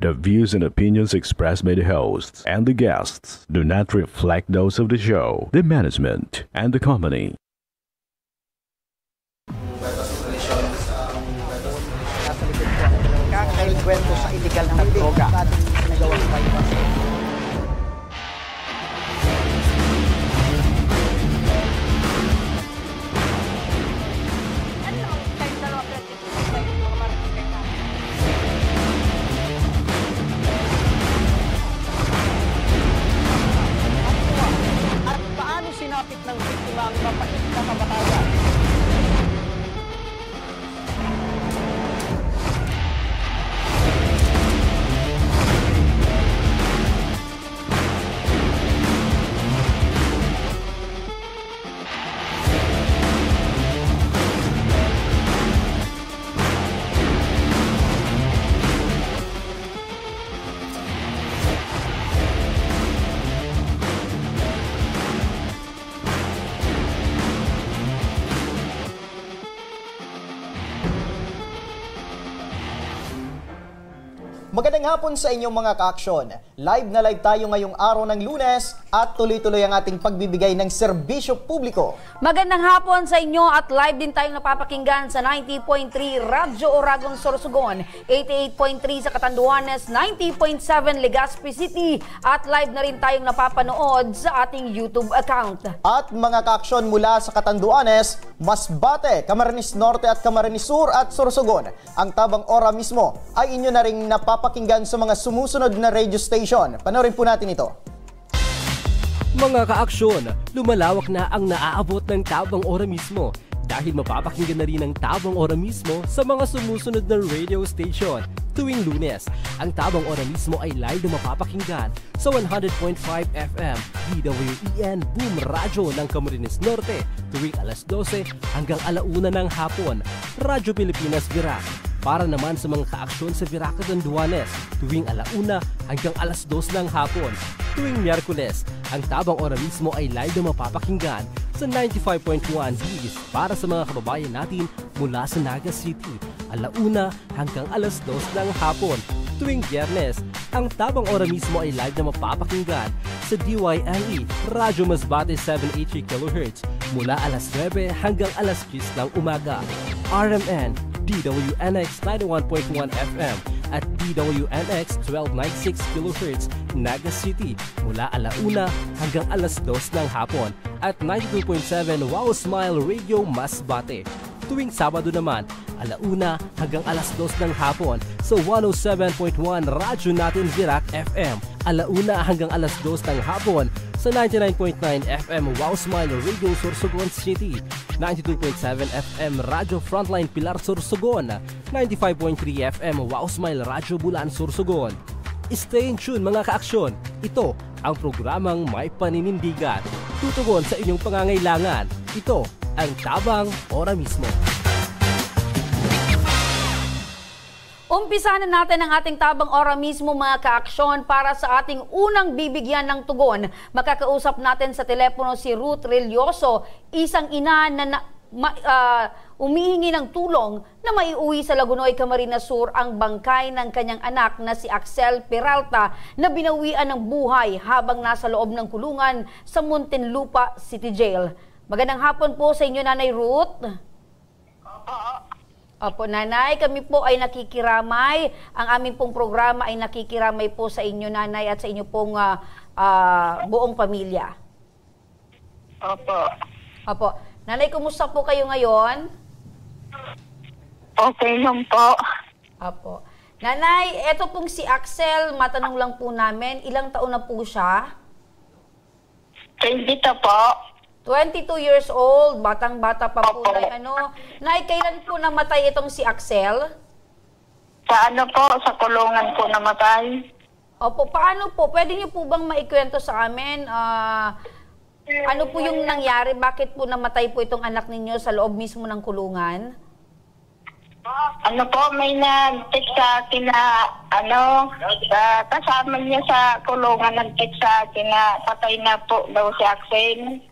The views and opinions expressed by the hosts and the guests do not reflect those of the show, the management, and the company. Kakakwento sa illegal na droga. Nagawang bypass. At paano sinapit ng biktima ang mapait na kamatayan? Magandang hapon sa inyong mga ka-aksyon. Live na live tayo ngayong araw ng Lunes at tuloy-tuloy ang ating pagbibigay ng serbisyo publiko. Magandang hapon sa inyo at live din tayong napapakinggan sa 90.3 Radyo Oragon Sorsogon, 88.3 sa Catanduanes, 90.7 Legazpi City at live na rin tayong napapanood sa ating YouTube account. At mga ka-aksyon mula sa Catanduanes, Masbate, Camarines Norte at Camarines Sur at Sorsogon, ang Tabang Ora mismo ay inyo na ring napapakinggan sa mga sumusunod na radio station. Panoorin po natin ito. Mga ka-aksyon, lumalawak na ang naaabot ng Tabang Ora mismo dahil mapapakinggan na rin ang Tabang Ora mismo sa mga sumusunod na radio station. Tuwing Lunes, ang Tabang Ora mismo ay live na mapapakinggan sa 100.5 FM DWEN Boom Radyo ng Camarines Norte tuwing alas 12 hanggang alauna ng hapon. Radyo Pilipinas Virac. Para naman sa mga ka-aksyon sa Virac Catanduanes tuwing alauna hanggang alas 2 ng hapon. Tuwing Miyerkules, ang Tabang Ora mismo ay live na mapapakinggan sa 95.1 Hits para sa mga kababayan natin mula sa Naga City, alauna hanggang alas 2 ng hapon. Tuwing Biyernes, ang Tabang Ora mismo ay live na mapapakinggan sa DYNE, Radyo Masbate 783 kHz mula alas 9 hanggang alas 10 ng umaga. RMN, DWNX 91.1 FM at DWNX 1296 kHz Naga City mula alauna hanggang alas 2 ng hapon at 92.7 Wow Smile Radio Masbate. Tuwing Sabado naman, alauna hanggang alas 2 ng hapon sa 107.1 Radyo Natin Virac FM, alauna hanggang alas 2 ng hapon sa 99.9 FM Wow Smile Radio Sorsogon City, 92.7 FM Radyo Frontline Pilar Sorsogon, 95.3 FM Wow Smile Radio Bulan Sorsogon. Stay in tune mga ka-aksyon. Ito ang programang may paninindigan. Tutugon sa inyong pangangailangan. Ito ang Tabang Ora mismo. Umpisa na natin ang ating Tabang Ora mismo mga ka-aksyon para sa ating unang bibigyan ng tugon. Makakausap natin sa telepono si Ruth Relioso, isang ina na umihingi ng tulong na maiuwi sa Lagunoy, Camarines Sur ang bangkay ng kanyang anak na si Axel Peralta na binawian ng buhay habang nasa loob ng kulungan sa Muntinlupa City Jail. Magandang hapon po sa inyo, Nanay Ruth. Opo, Nanay, kami po ay nakikiramay. Ang aming pong programa ay nakikiramay po sa inyo, Nanay, at sa inyo pong buong pamilya. Opo. Opo. Nanay, kumusta po kayo ngayon? Okay lang po. Opo. Nanay, eto pong si Axel, matanong lang po namin, ilang taon na po siya? 20 po. 22 years old, batang-bata pa po. Opo. Nay, kailan po namatay itong si Axel? Sa ano po, sa kulungan po namatay. Opo, paano po? Pwede niyo po bang maikwento sa amin? Ano po yung nangyari? Bakit po namatay po itong anak ninyo sa loob mismo ng kulungan? Ano po, may nag-text sa akin na, kasama niya sa kulungan, nag-text sa akin na patay na po daw si Axel.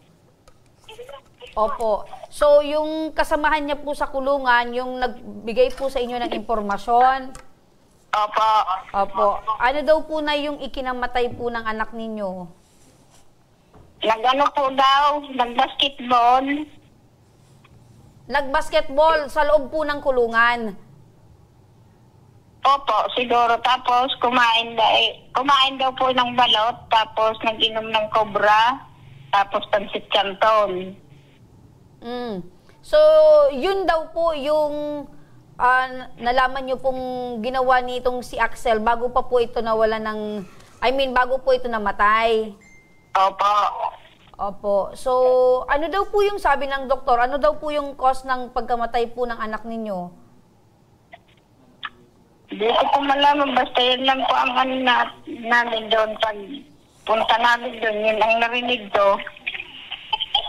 Opo. So, yung kasamahan niya po sa kulungan, yung nagbigay po sa inyo ng impormasyon? Opo. Opo. Ano daw po na yung ikinamatay po ng anak ninyo? Nag-ano po daw, nag-basketball. Nag-basketball sa loob po ng kulungan. Opo, siguro. Tapos kumain daw po ng balot, tapos nag-inom ng cobra, tapos pansit canton. So, yun daw po yung nalaman nyo pong ginawa nitong si Axel bago pa po ito nawala ng, bago po ito namatay. Opo. Opo. So, ano daw po yung sabi ng doktor? Ano daw po yung cause ng pagkamatay po ng anak ninyo? Hindi ko po malaman, basta yun lang po ang ano namin doon. Pag punta namin doon, yun ang narinig ko.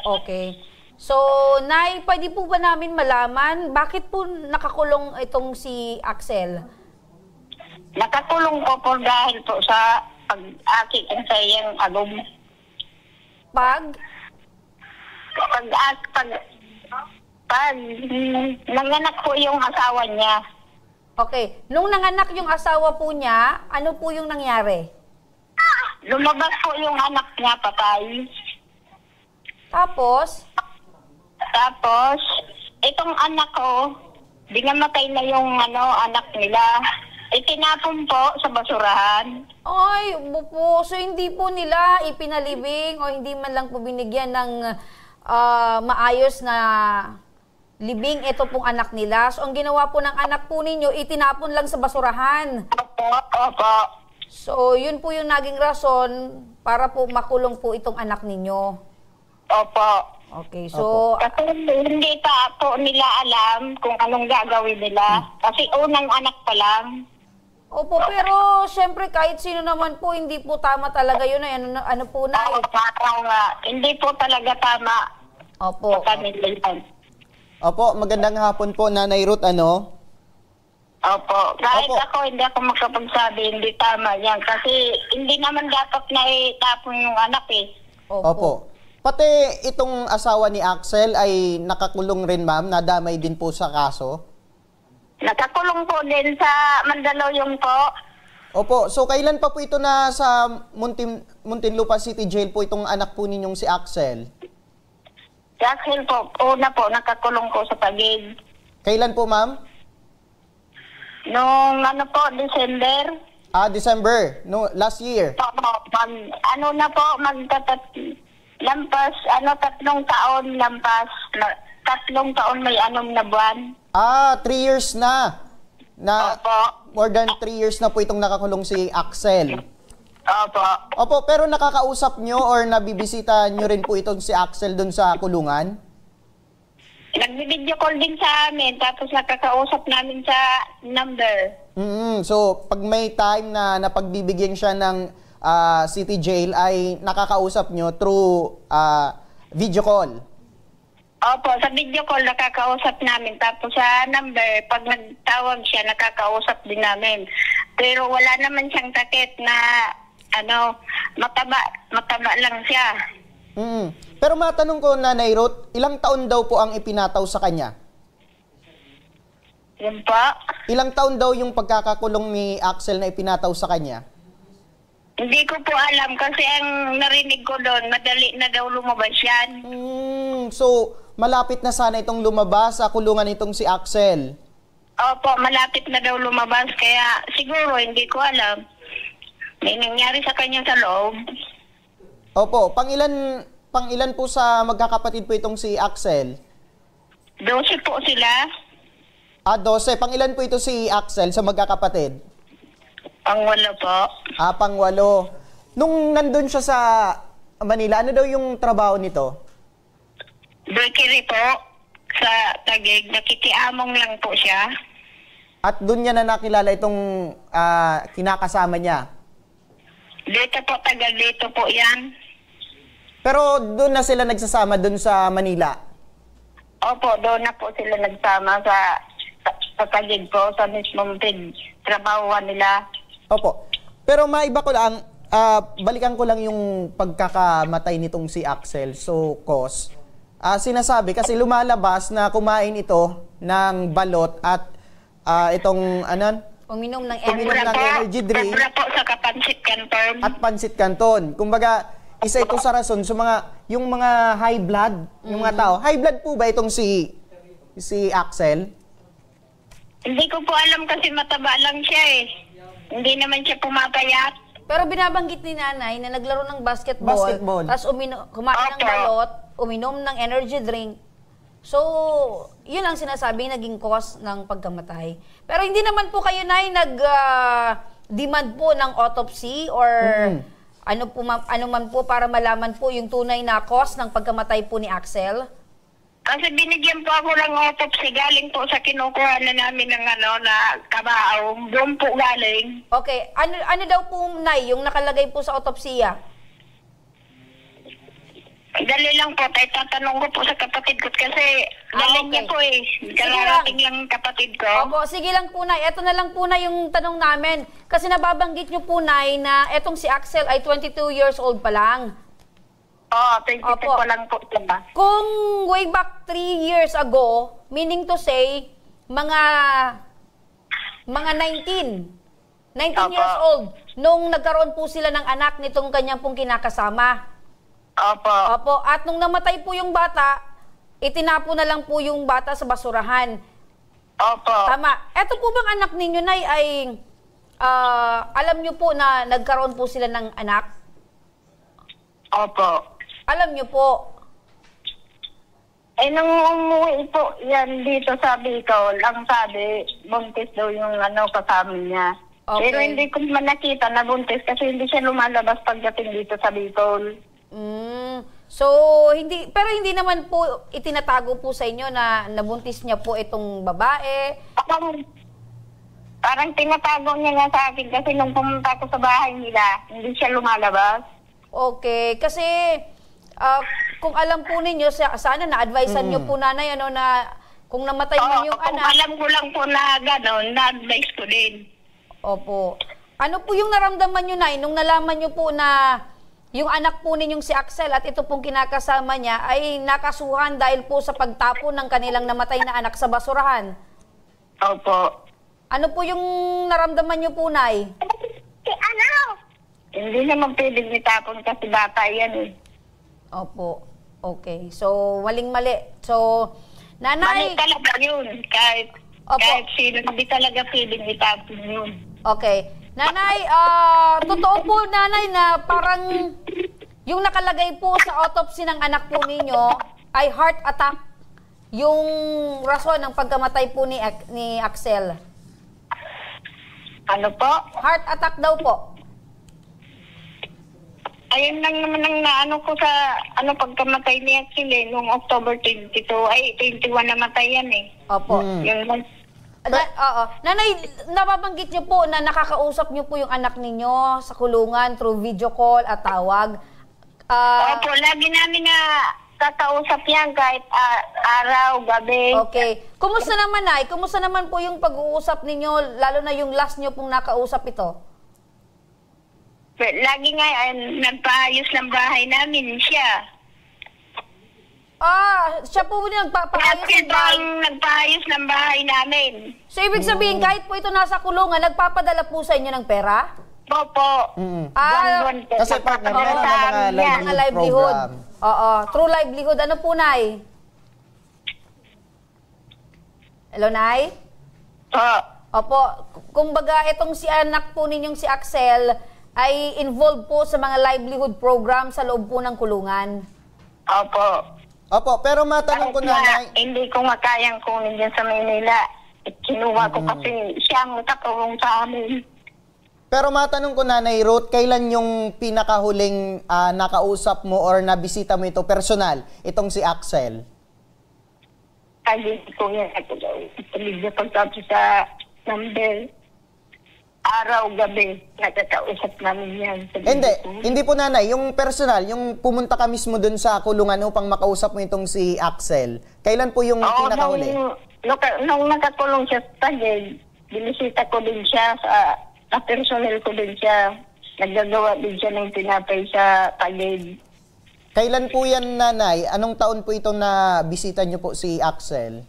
Okay. So, Nay, pwede po ba namin malaman bakit po nakakulong itong si Axel? Nakakulong po po dahil po sa pag-akit sa iyang agom. Pag nanganak po yung asawa niya. Okay. Nung nanganak yung asawa po niya, ano po yung nangyari? Lumabas po yung anak niya, patay. Tapos, itong anak ko, binamatay na yung anak nila. Itinapon po sa basurahan. ay, po, so hindi po nila ipinalibing o hindi man lang po binigyan ng maayos na libing ito pong anak nila. So, ang ginawa po ng anak po ninyo, itinapon lang sa basurahan. Opo. So, yun po yung naging rason para po makulong po itong anak ninyo. Opo. Okay, so... Kasi hindi pa po nila alam kung anong gagawin nila. Kasi unang anak pa lang. Opo, pero syempre kahit sino naman po, hindi po tama talaga yun. Ano po na? Hindi po talaga tama. Opo. Sa kanila yan. Opo, magandang hapon po, Nanay Ruth, ano? Opo. Kahit Opo. ako, hindi ako makapagsabi, hindi tama yan. Kasi hindi naman dapat na itapon yung anak eh. Opo. Pati itong asawa ni Axel ay nakakulong rin, ma'am, nadamay din po sa kaso? Nakakulong po din sa Mandaluyong po. Opo, so kailan pa po ito na sa Muntinlupa City Jail po itong anak po ninyong si Axel? Dahil po, una po, nakakulong po sa Taguig. Kailan po, ma'am? Nung December. December, no, last year. Lampas, 3 taon lampas. 3 taon may 6 na buwan. 3 years na. Opo. More than 3 years na po itong nakakulong si Axel. Opo. Opo, pero nakakausap nyo or nabibisita nyo rin po itong si Axel dun sa kulungan? Nag-video call din sa amin, tapos nakakausap namin sa number. So, pag may time na napagbibigyan siya ng city jail, ay nakakausap nyo through video call? Opo, sa video call nakakausap namin. Tapos sa number, pag nagtawag siya, nakakausap din namin. Pero wala naman siyang takit na mataba lang siya. Pero matanong ko, Nanay Ruth, ilang taon daw po ang ipinataw sa kanya? Yun po. Ilang taon daw yung pagkakakulong ni Axel na ipinataw sa kanya? Hindi ko po alam kasi ang narinig ko doon, madali na daw lumabas yan. So, malapit na sana itong lumabas sa kulungan itong si Axel. Opo, malapit na daw lumabas. Kaya siguro, hindi ko alam. May nangyari sa kanya sa loob. Opo, pangilan po sa magkakapatid po itong si Axel? 12 po sila. 12. Pangilan po ito si Axel sa magkakapatid? Pang-8 po. Pang-8. Nung nandun siya sa Manila, ano daw yung trabaho nito? Bakery po sa Taguig. Nakikiamong lang po siya. At doon niya na nakilala itong kinakasama niya? Dito po, taga dito po yan. Pero doon na sila nagsasama doon sa Manila? Opo, doon na po sila nagsama sa Taguig po, sa mismong trabahoan nila. Opo. Pero maiba ko lang, balikan ko lang yung pagkakamatay nitong si Axel. So, cause, sinasabi kasi lumalabas na kumain ito ng balot at itong Uminom ng Uminom ng energy drink. Sobra po sa kapansit canton. At pansit canton. Kumbaga, isa ito sa rason sa yung mga high blood, yung mga tao. High blood po ba itong si Axel? Hindi ko po alam kasi mataba lang siya eh. Hindi naman siya pumapayat. Pero binabanggit ni nanay na naglaro ng basketball. Tapos kumain ng balot, uminom ng energy drink. So, yun ang sinasabing naging cause ng pagkamatay. Pero hindi naman po kayo, Nay, nag-demand po ng autopsy or ano man po para malaman po yung tunay na cause ng pagkamatay po ni Axel? Kasi binigyan po ako ng autopsy galing po sa kinukuha na namin ng na kabao. Doon po galing. Okay. Ano daw po, Nay, yung nakalagay po sa autopsiya? Dali lang po, tayo tatanong ko po sa kapatid ko kasi galing niya po eh. Kalarating lang kapatid ko. Opo, sige lang po, Nay. Ito na lang po na yung tanong namin. Kasi nababanggit niyo po, Nay, na etong si Axel ay 22 years old pa lang. Oo, 22 pa lang po diba? Kung way back 3 years ago, meaning to say, mga 19 years old, nung nagkaroon po sila ng anak nitong kanyang pong kinakasama. Opo. At nung namatay po yung bata, itinapo na lang po yung bata sa basurahan. Opo. Tama. Eto po bang anak ninyo, Nay, ay alam nyo po na nagkaroon po sila ng anak? Opo. Alam nyo po. Nung umuwi po yan dito sa Bicol, ang sabi, buntis daw yung kasama niya. Okay. Pero hindi ko man nakita na buntis kasi hindi siya lumalabas pagdating dito sa Bicol. So, hindi naman po itinatago po sa inyo na nabuntis niya po itong babae. Parang tinatago niya nga sa akin kasi nung pumunta ko sa bahay nila, hindi siya lumalabas. Okay, kasi kung alam po ninyo, sana na-advisean niyo po, Nanay, na kung namatay man yung kung anak. alam ko lang po na gano'n, na-advise ko din. Opo. Ano po yung naramdaman niyo, Nay, nung nalaman niyo po na yung anak po ninyong si Axel at ito pong kinakasama niya ay nakasuhan dahil po sa pagtapon ng kanilang namatay na anak sa basurahan? Opo. Ano po yung naramdaman niyo po, Nay? Hindi naman pwedeng itapon kasi bata yan eh. Opo. Okay. So, maling-mali. So, Nanay... Mali talaga yun. Kahit sino, hindi talaga pwedeng itapon yun. Okay. Nanay, totoo po, Nanay, na parang yung nakalagay po sa autopsy ng anak po ninyo ay heart attack yung rason ng pagkamatay po ni Axel. Ano po? Heart attack daw po. Ayun lang naman ang naano ko sa pagkamatay ni Axel noong October 22. Ay, 21 namatay yan eh. Opo. Yun lang. Oo. Nanay, nababanggit niyo po na nakakausap niyo po yung anak ninyo sa kulungan through video call at tawag. Opo, lagi namin na kakausap yan kahit araw, gabi. Okay. Kumusta naman, Nay? Kumusta naman po yung pag-uusap ninyo, lalo na yung last niyo pong nakausap ito? Lagi nga, nagpaayos ng bahay namin siya. Siya po din nagpapaayos ng bahay. Nagpaayos ng bahay namin. So, ibig sabihin, kahit po ito nasa kulungan, nagpapadala po sa inyo ng pera? Opo. Buwan-buwan po. Kasi partner na mga livelihood. program. Oo. True livelihood. Ano po, Nay? Hello, Nay? Opo. Kumbaga, itong si anak po ninyong si Axel ay involved po sa mga livelihood program sa loob po ng kulungan. Opo, pero matanong ko, Nanay. Hindi ko makayang kunin dyan sa Manila. Kinuha ko kasi siya ang katulong sa amin. Pero matanong ko, Nanay Ruth, kailan yung pinakahuling nakausap mo or nabisita mo ito personal, itong si Axel? Hindi ko yan. Ito pagsabi sa number. Araw, gabi, nagkakausap namin yan. Hindi po, Nanay. Yung personal, yung pumunta ka mismo dun sa kulungan upang makausap mo itong si Axel. Kailan po yung pinakahuli? Nung nakakulong siya sa Taguig, binisita ko din siya sa personal ko din siya. Naggagawa din siya ng tinapay sa Taguig. Kailan po yan, Nanay? Anong taon po itong na bisita niyo po si Axel?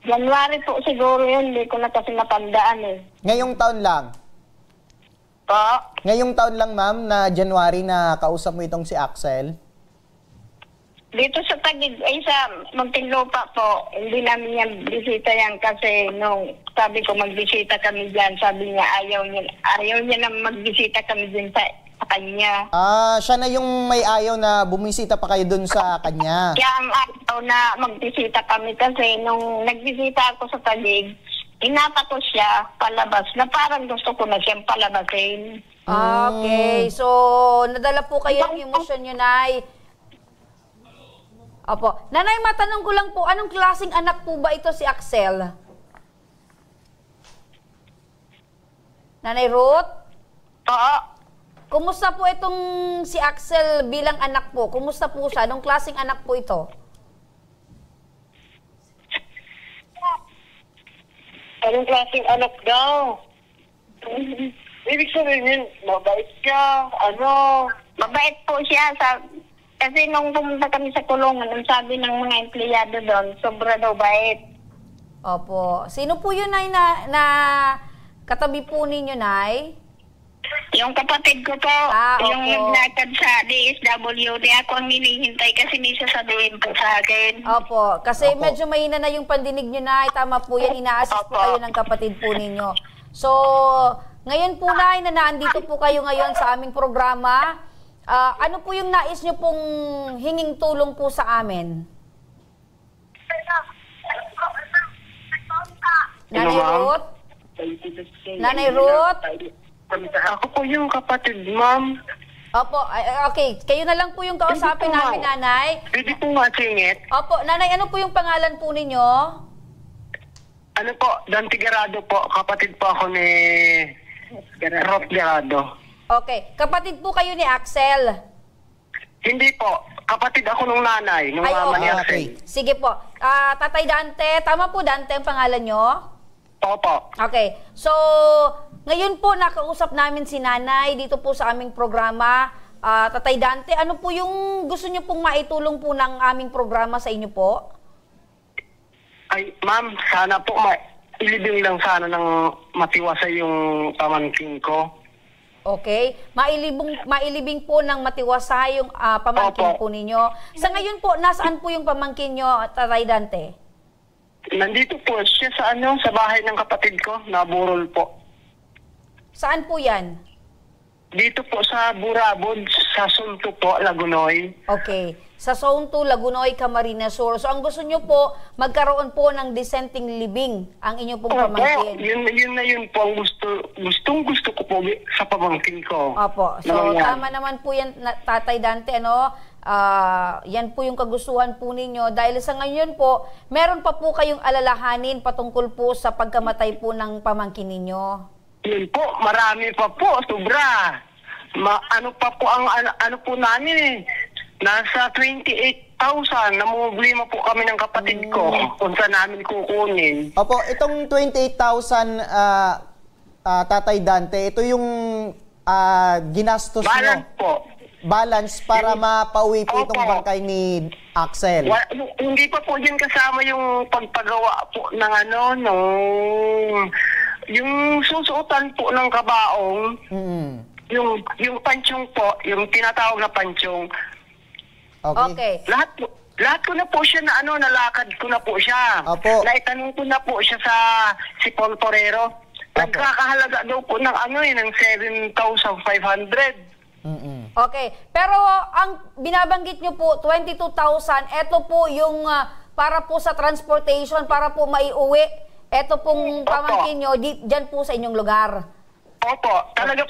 January po siguro yun, hindi ko na kasi matandaan eh. Ngayong taon lang? Po? Ngayong taon lang, ma'am, na January na kausap mo itong si Axel? Dito sa Taguig, ay sa Muntinlupa po, hindi namin yan bisita yan kasi nung sabi ko magbisita kami dyan, sabi niya ayaw niya na magbisita kami dyan sa kanya. Siya na yung may ayaw na bumisita pa kayo dun sa kanya. Kaya ang ayaw na magbisita kami kasi nung nagbisita ako sa Taguig, inapa ko siya palabas na parang gusto ko na siyang palabasin. Okay, so nadala po kayo ng emosyon nyo, Nay. Opo. Nanay, matanong ko lang po, anong klaseng anak po ba ito si Axel? Nanay Ruth? Oo. Kumusta po itong si Axel bilang anak po? Kumusta po siya? Anong klaseng anak po ito? Anong klaseng anak daw? Ibig sabihin, mabait siya, Mabait po siya. Kasi nung pumunta kami sa kulungan, ang sabi ng mga empleyado doon, sobra daw bait. Opo. Sino po yun, Nay, na katabi po ninyo, Nay? Yung kapatid ko po, Opo. yung naglakad sa DSWD, ako ang hinihintay kasi may sasabihin po sa akin. Opo. Kasi Opo. medyo mahina na yung pandinig nyo, Nay. Tama po yan. Ina-assist po Opo. kayo ng kapatid po ninyo. So, ngayon po, Nay, na naandito po kayo ngayon sa aming programa, ano po yung nais nyo pong hinging tulong po sa amin? Nanay Ruth? Nanay Ruth? Ako po yung kapatid, ma'am. Opo, okay. Kayo na lang po yung kausapin namin, Nanay. Pwede po masingit. Opo, Nanay, ano po yung pangalan po ninyo? Ano po, Dante Garado po. Kapatid po ako ni Rob Garado. Okay. Kapatid po kayo ni Axel? Hindi po. Kapatid ako nung nanay, nung Ay, mama okay. ni Okay. Axel. Sige po. Tatay Dante, tama po Dante ang pangalan nyo? Opo. Okay. So, ngayon po nakausap namin si Nanay dito po sa aming programa. Tatay Dante, ano po yung gusto nyo pong maitulong po ng aming programa sa inyo po? Ay, ma'am, sana po ilibing lang sana ng matiwasay yung pamangkin ko. Okay. Mailibing po ng matiwasay yung pamangkin Opo. po ninyo. Sa ngayon po, nasaan po yung pamangkin nyo, Tatay Dante? Nandito po siya sa sa bahay ng kapatid ko, naburol po. Saan po yan? Dito po sa Burabod, sa Sunto po, Lagunoy. Okay. Sa Zone 2, Lagunoy, Camarines Sur. So, ang gusto nyo po, magkaroon po ng dissenting living ang inyo pong pamangkin. Yun po ang gusto ko po sa pamangkin ko. Opo. So, tama naman po yan, Tatay Dante, ano? Yan po yung kagustuhan po ninyo. Dahil sa ngayon po, meron pa po kayong alalahanin patungkol po sa pagkamatay po ng pamangkin ninyo. Yun po, marami pa po, sobra. Ano pa po ang ano po namin eh. Nasa 28,000, namumblima po kami ng kapatid ko kung saan namin kukunin. Opo, itong 28,000, Tatay Dante, ito yung ginastos Balance nyo. po. Balance para mapauwi po itong Opo. bangkay ni Axel. Hindi pa po dyan kasama yung pagpagawa po ng yung susuotan po ng kabaong, yung pansyong po, yung tinatawag na pansyong. Okay. Lahat ko na po siya na nalakad ko na po siya. Opo. Naitanong ko na po siya sa si Paul Torero. Nagkakahalaga daw po ng ng 7,500. Okay. Pero ang binabanggit nyo po, 22,000, ito po yung para po sa transportation, para po maiuwi. Ito pong pamangkin nyo, dyan po sa inyong lugar. Opo. Talaga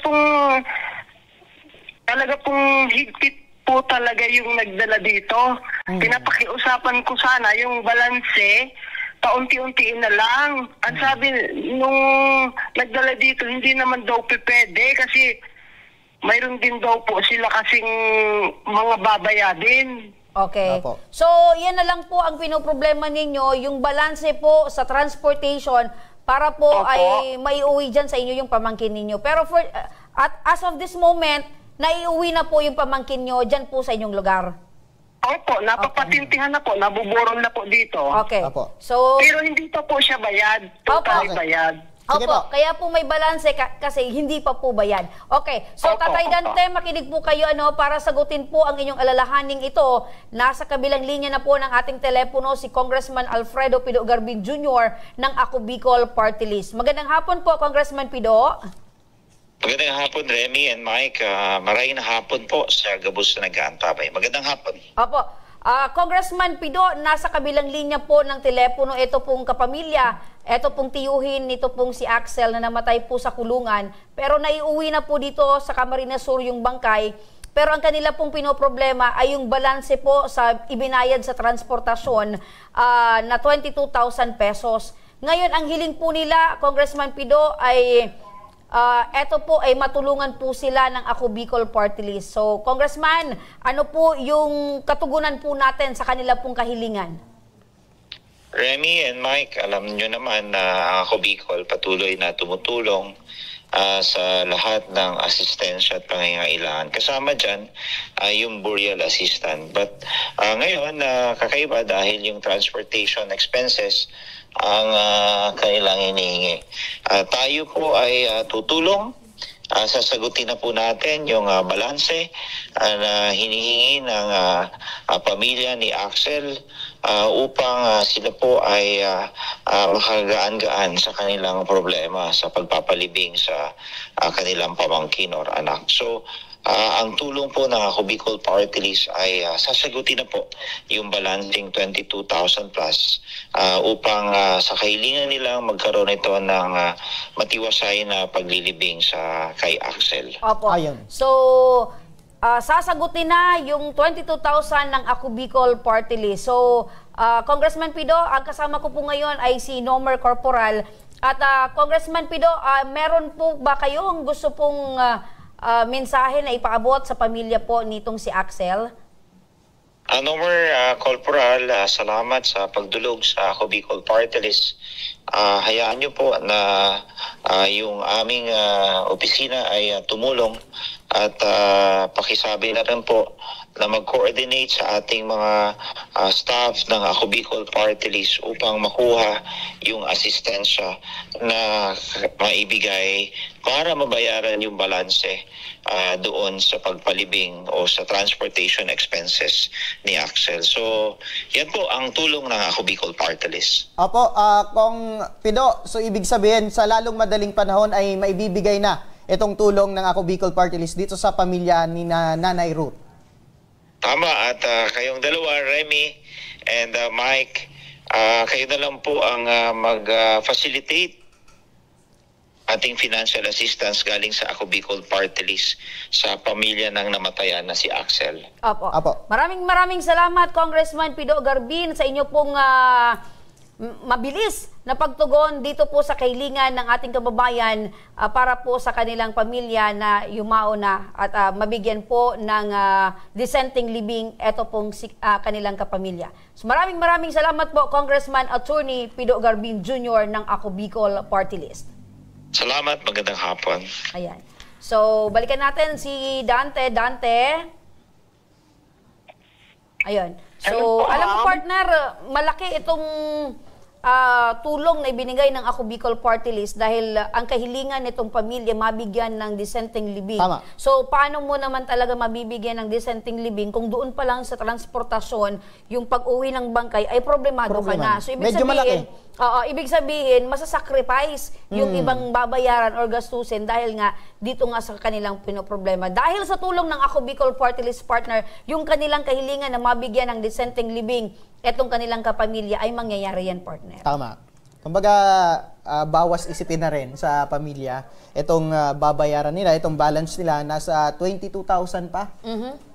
pong higpit po talaga yung nagdala dito. Pinapakiusapan ko sana yung balanse, paunti-untiin na lang. Ang sabi nung nagdala dito, hindi naman daw pwede kasi mayroon din daw po sila kasing mga babayadin. Okay. Opo. So, yan na lang po ang pinoproblema ninyo, yung balanse po sa transportation para po Opo. ay maiuwi dyan sa inyo yung pamangkin ninyo. Pero as of this moment, naiuwi na po yung pamangkin nyo dyan po sa inyong lugar. Opo, napapatintihan na po, nabuborol na po dito. Okay. Opo. So, Pero hindi pa po siya bayad. Totally Opo. bayad. Sige opo, po. kaya po may balanse kasi hindi pa po bayad. Okay, so Opo, Tatay opo. Dante, makinig po kayo para sagutin po ang inyong alalahaning ito. Nasa kabilang linya na po ng ating telepono si Congressman Alfredo Pido Garbin Jr. ng Ako Bicol Party List. Magandang hapon po, Congressman Pido. Magandang hapon, Remy and Mike. Maraming hapon po sa gabos na nag-aantabay. Magandang hapon. Opo. Congressman Pido, nasa kabilang linya po ng telepono ito pong kapamilya, ito pong tiyuhin nito pong si Axel na namatay po sa kulungan, pero naiuwi na po dito sa Camarines Sur yung bangkay, pero ang kanila pong pinoproblema ay yung balanse po sa ibinayad sa transportasyon na 22,000 pesos. Ngayon, ang hiling po nila, Congressman Pido, ay eto po ay matulungan po sila ng Ako Bicol Party List. So, Congressman, ano po yung katugunan po natin sa kanila pong kahilingan? Remy and Mike, alam nyo naman na ang Ako Bicol patuloy na tumutulong sa lahat ng asistensya at pangangailangan. Kasama dyan yung burial assistant. But ngayon, kakaiba dahil yung transportation expenses ang kailang hinihingi. Tayo po ay tutulong. Sasagutin na po natin yung balanse na hinihingi ng pamilya ni Axel upang sila po ay makagaan-gaan sa kanilang problema sa pagpapalibing sa kanilang pamangkin or anak. So, ang tulong po ng Ako Bicol Party List ay sasagutin na po yung balancing 22,000 plus upang sa kahilingan nilang magkaroon ito ng matiwasay na paglilibing sa kay Axel. Opo. Ayun. So, sasagutin na yung 22,000 ng Ako Bicol Party List. So, Congressman Pido, ang kasama ko po ngayon ay si Nomer Corporal. At Congressman Pido, meron po ba kayong gusto pong mensahe na ipaabot sa pamilya po nitong si Axel? Nomer Corporal, salamat sa pagdulog sa Ako Bicol Party List. Hayaan niyo po na yung aming opisina ay tumulong at pakisabi na rin po na mag-coordinate sa ating mga staff ng Ako Bicol Party List upang makuha yung asistensya na maibigay para mabayaran yung balanse doon sa pagpalibing o sa transportation expenses ni Axel. So, yan po ang tulong ng Ako Bicol Party List. Opo, Kong Pido, so ibig sabihin sa lalong madaling panahon ay maibibigay na itong tulong ng Ako Bicol Party List dito sa pamilya ni Nanay Ruth. Tama, at kayong dalawa, Remy and Mike, kayo na lang po ang mag-facilitate ating financial assistance galing sa Ako Bicol Party List sa pamilya ng namatayan na si Axel. Opo. Opo. Maraming salamat, Congressman Pido Garbin, sa inyo pong mabilis na pagtugon dito po sa kahilingan ng ating kababayan para po sa kanilang pamilya na yumao na at mabigyan po ng dissenting living ito pong kanilang kapamilya. So maraming salamat po, Congressman Attorney Pido Garbin Jr. ng Ako Bicol Party List. Salamat, magandang hapon. Ayan. So balikan natin si Dante. Ayun. So, alam mo partner, malaki itong tulong na ibinigay ng Ako Bicol Party List dahil ang kahilingan nitong pamilya mabigyan ng dissenting living. Tama. So, paano mo naman talaga mabibigyan ng dissenting living kung doon pa lang sa transportasyon, yung pag-uwi ng bangkay ay problemado ka na. So, ibig Medyo sabihin, malaki. ibig sabihin, masasacrifice yung ibang babayaran or gastusin dahil nga dito nga sa kanilang pinoproblema. Dahil sa tulong ng Ako Bicol Party List partner, yung kanilang kahilingan na mabigyan ng dissenting living, etong kanilang kapamilya ay mangyayari yan, partner. Tama. Kumbaga, bawas isipin na rin sa pamilya. Itong babayaran nila, itong balance nila, nasa 22,000 pa.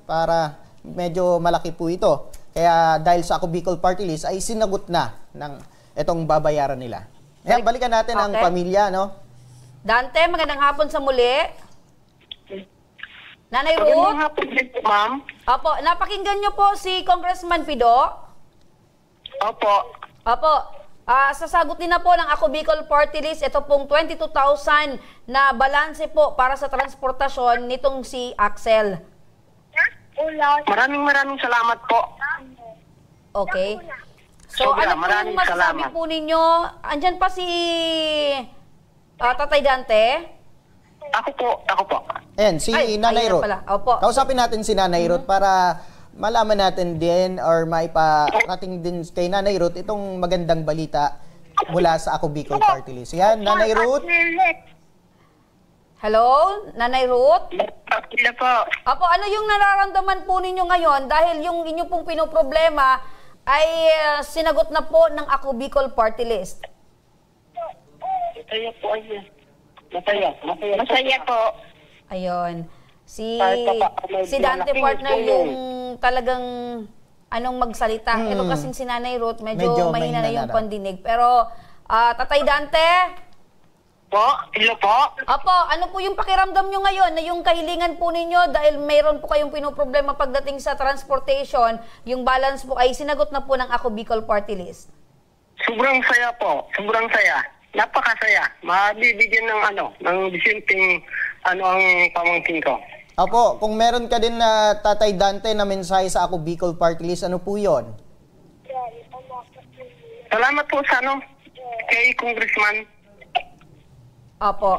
Para medyo malaki po ito. Kaya dahil sa Ako Bicol Party List, ay sinagot na ng itong babayaran nila. Ayan, balikan natin ang pamilya, no? Dante, magandang hapon sa muli. Nanay Ruth? Magandang hapon din po, ma'am. Opo, napakinggan nyo po si Congressman Pido? Opo. Sasagutin na po ng Ako Bicol Party List ito pong 22,000 na balanse po para sa transportasyon nitong si Axel. Maraming salamat po. Okay. So, Sobra, ano po yung maraming masasabi salamat. po ninyo? Andyan pa si Tatay Dante? Ako po. Ayan, si Nanay ayun Ruth. pala. Opo. Kausapin natin si Nanay Ruth para malaman natin din or maiparating din kay Nanay Ruth itong magandang balita mula sa Ako Bicol Party List. Yan, Nanay Ruth. Hello, Nanay Ruth? Sila po. Apo, ano yung nararamdaman po ninyo ngayon dahil yung inyo pong pinoproblema ay sinagot na po ng Ako Bicol Party List? Masaya po. Masaya po. Ayun. Si Si Dante partner yung talagang anong magsalita. Ito kasing si Nanay Ruth, medyo mahina na yung pandinig. Pero, Tatay Dante? Po? Hello po? Apo, ano po yung pakiramdam nyo ngayon na yung kahilingan po ninyo dahil mayroon po kayong pinoproblema pagdating sa transportation, yung balance po ay sinagot na po ng Ako Bicol Party List? Sobrang saya po. Sobrang saya. Napakasaya. Mabibigyan ng disinting ang pamangkin ko. Opo, kung meron ka din na Tatay Dante na mensahe sa Ako Bicol Party List, ano po yun? Salamat po sa kay Congressman. Opo.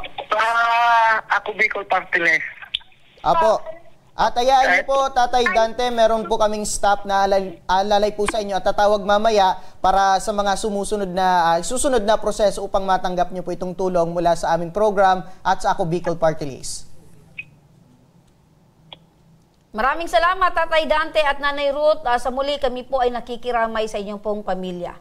Ako Bicol Party List. Opo. At ayaan niyo po, Tatay Dante, meron po kaming staff na alalay po sa inyo at tatawag mamaya para sa mga susunod na proseso upang matanggap niyo po itong tulong mula sa aming program at sa Ako Bicol Party List. Maraming salamat, Tatay Dante at Nanay Ruth. Sa muli, kami po ay nakikiramay sa inyong pong pamilya.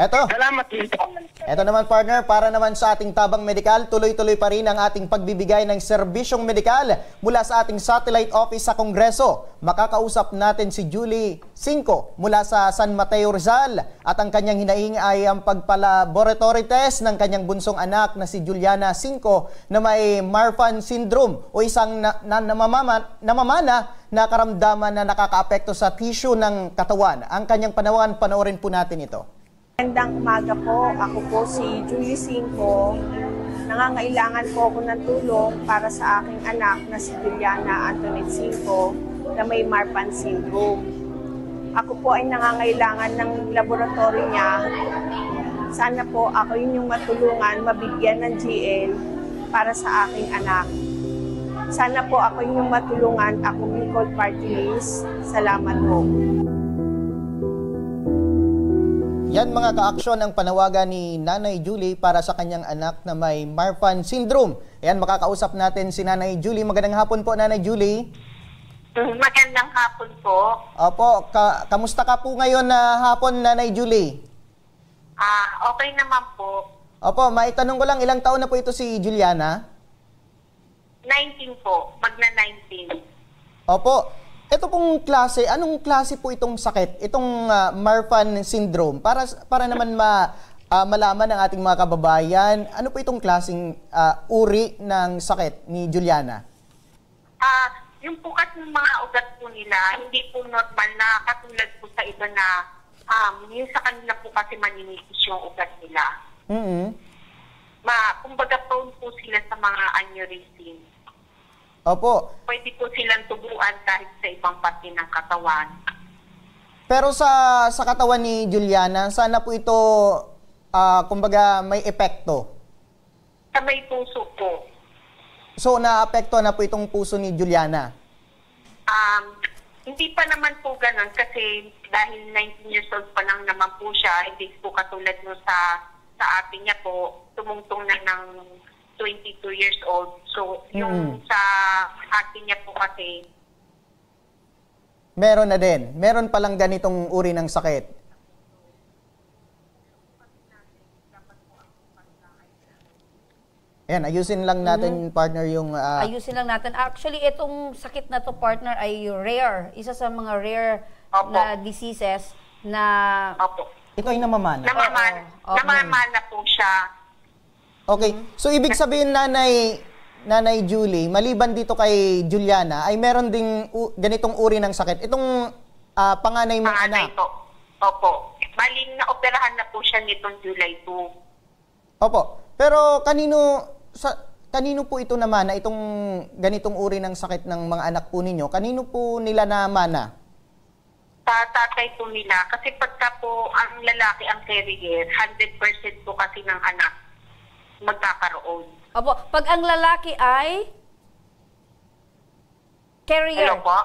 Salamat din po. Eto naman partner, para naman sa ating tabang medikal, tuloy-tuloy pa rin ang ating pagbibigay ng serbisyong medikal mula sa ating satellite office sa Kongreso. Makakausap natin si Julie Cinco mula sa San Mateo Rizal at ang kanyang hinaing ay ang pagpalaboratory test ng kanyang bunsong anak na si Juliana Cinco na may Marfan syndrome o isang namamana na karamdaman na nakakaapekto sa tissue ng katawan. Ang kanyang panawagan, panoorin po natin ito. Magandang umaga po. Ako po si Julie Cinco. Nangangailangan po ako ng tulong para sa aking anak na si Juliana Antoinette Cinco na may Marfan syndrome. Ako po ay nangangailangan ng laboratory niya. Sana po ako yung matulungan, mabigyan ng GL para sa aking anak. Sana po ako yung matulungan, Ako Bicol Party List. Salamat po. Yan mga ka-aksyon ang panawagan ni Nanay Julie para sa kanyang anak na may Marfan syndrome. Ayan, makakausap natin si Nanay Julie. Magandang hapon po, Nanay Julie. Magandang hapon po. Opo, kamusta ka po ngayon na hapon, Nanay Julie? Okay naman po. Opo, maitanong ko lang, ilang taon na po ito si Juliana? 19 po. Magna-19. Opo. Ito pong klase, anong klase po itong sakit? Itong Marfan syndrome? Para naman malaman ng ating mga kababayan, ano po itong klaseng uri ng sakit ni Juliana? Yung pukat ng mga ugat po nila, hindi po normal na katulad po sa iba na yung sa kanila po kasi maninipis yung ugat nila. Kumbaga prone po sila sa mga aneurysm. Opo. Pwede po silang tubuan kahit sa ibang parte ng katawan. Pero sa katawan ni Juliana, sana po ito, kumbaga, may epekto? Sa may puso po. So, naapekto na po itong puso ni Juliana? Hindi pa naman po ganun kasi dahil 19 years old pa lang naman po siya, hindi po katulad no sa atin niya po, tumungtong na ng 22 years old. So, yung sa atin niya po kasi... Meron na din. Meron palang ganitong uri ng sakit. Ayan, ayusin lang natin, partner, yung... Ayusin lang natin. Actually, itong sakit na to, partner, ay rare. Isa sa mga rare na diseases na... Ito ay namamana. Namamana po siya. Okay. So, ibig sabihin, Nanay Julie, maliban dito kay Juliana, ay meron ding ganitong uri ng sakit. Itong panganay mong anak. Po. Opo. Baling na-operahan na po siya nitong July 2. Opo. Pero kanino po ito namana, itong ganitong uri ng sakit ng mga anak po ninyo? Kanino po nila namana? sa tatay po nila. Kasi pagka po ang lalaki ang carrier, 100% po kasi ng anak magkakaroon. Opo, pag ang lalaki ay carrier. Hello po?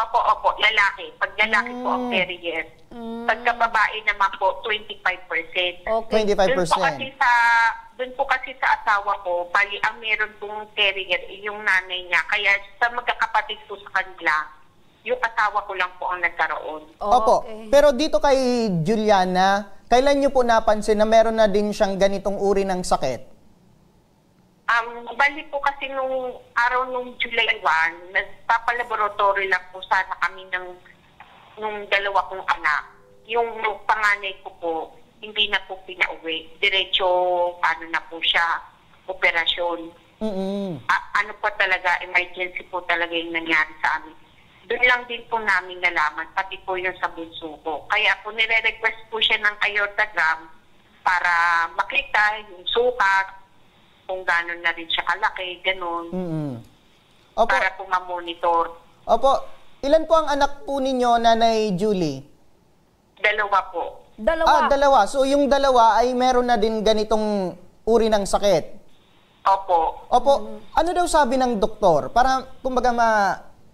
Opo, lalaki. Pag lalaki po ang carrier. Pagka babae naman po, 25%. Okay. 25%. Doon po kasi sa asawa ko, bali ang meron pong carrier, yung nanay niya. Kaya sa magkakapatid po sa kanila, yung asawa ko lang po ang nagkaroon. Opo. Okay. Pero dito kay Juliana, kailan niyo po napansin na meron na din siyang ganitong uri ng sakit? Bali po kasi nung araw nung July 1, nagpapalaboratory lang po sana kami nung dalawa kong anak. Yung panganay ko po, hindi na po pinauwi. Diretso, na po siya, operasyon. Ano po talaga, emergency po talaga yung nangyari sa amin. Doon lang din po namin nalaman, pati po yung sa bunso ko. Kaya po nire-request po siya ng aortogram para makita yung sukat, kung gano'n na rin siya kalaki, gano'n. Opo. Para po ma-monitor. Opo. Ilan po ang anak po ninyo, Nanay Julie? 2 po. Dalawa. So yung dalawa ay meron na din ganitong uri ng sakit? Opo. Ano daw sabi ng doktor? Para kumbaga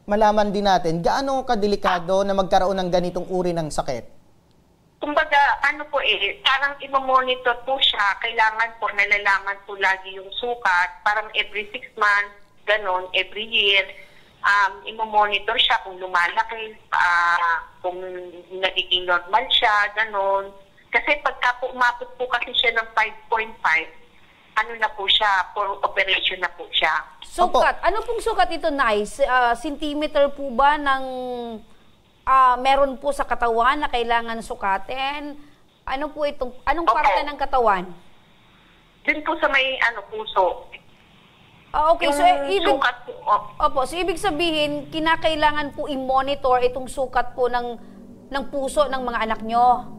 malaman din natin, gaano kadelikado na magkaroon ng ganitong uri ng sakit? Kumbaga, parang i-monitor po siya. Kailangan po, nalalaman po lagi yung sukat. Parang every 6 months, ganon, every year. I-monitor siya kung lumalaki, kung nagiging normal siya, ganon. Kasi pagka po umabot po kasi siya ng 5.5, na po siya, for operation na po siya. Sukat. Ano pong sukat ito, Nice? Centimeter po ba ng meron po sa katawan na kailangan sukatin? Ano po itong, anong parte ng katawan? Din po sa may puso. Okay, Yung so sukat po. so ibig sabihin, kinakailangan po i-monitor itong sukat po ng puso ng mga anak nyo?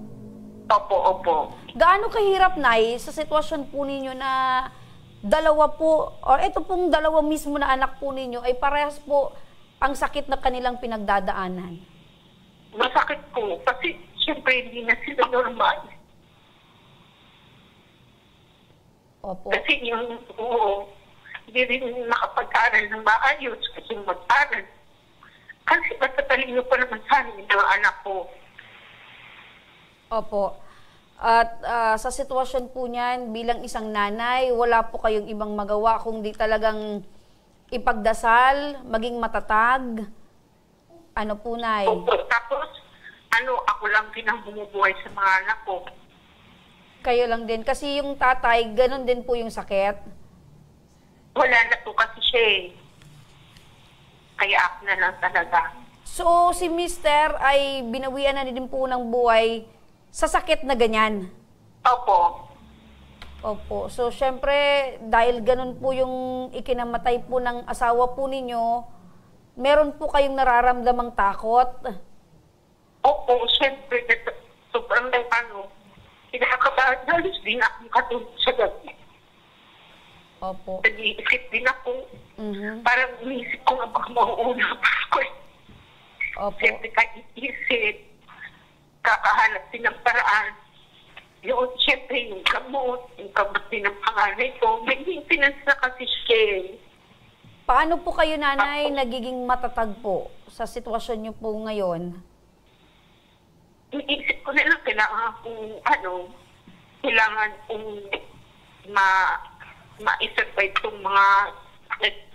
Opo. Gaano kahirap, Nay, sa sitwasyon po ninyo na dalawa po, or ito pong dalawa mismo na anak po ninyo ay parehas po ang sakit na kanilang pinagdadaanan? Masakit po. Kasi, siyempre, hindi na sila normal. Opo. Kasi hindi rin nakapag-aral ng maayos kasi mag-aral. Kasi matatalino pa naman sa amin ng anak ko. Opo. At sa sitwasyon po niyan, bilang isang nanay, wala po kayong ibang magawa kundi talagang ipagdasal, maging matatag. Ano po, Nay? Opo. Tapos, ako lang din ang bumubuhay sa mga anak ko. Kayo lang din. Kasi yung tatay, ganun din po yung sakit. Wala na po kasi siya eh. Kaya ako na lang talaga. So, si Mister ay binawian na din po ng buhay sa sakit na ganyan? Opo. So, syempre, dahil ganun po yung ikinamatay po ng asawa po ninyo, meron po kayong nararamdamang takot? Opo, syempre, sobrang kinakabahan, halos din akong katulog sa gabi. Opo. Nag-iisip din ako. Parang umisip ko nga baka mauuna pa ako. Opo. Siyempre, kaiisip, kakahanap din ng paraan. Yun, siyempre, yung gamot din ng panganay ko. May maintenance na kasi siya. Paano po kayo, Nanay, nagiging matatag po sa sitwasyon niyo po ngayon? Iisip ko na lang, kailangan kong ma-survive itong mga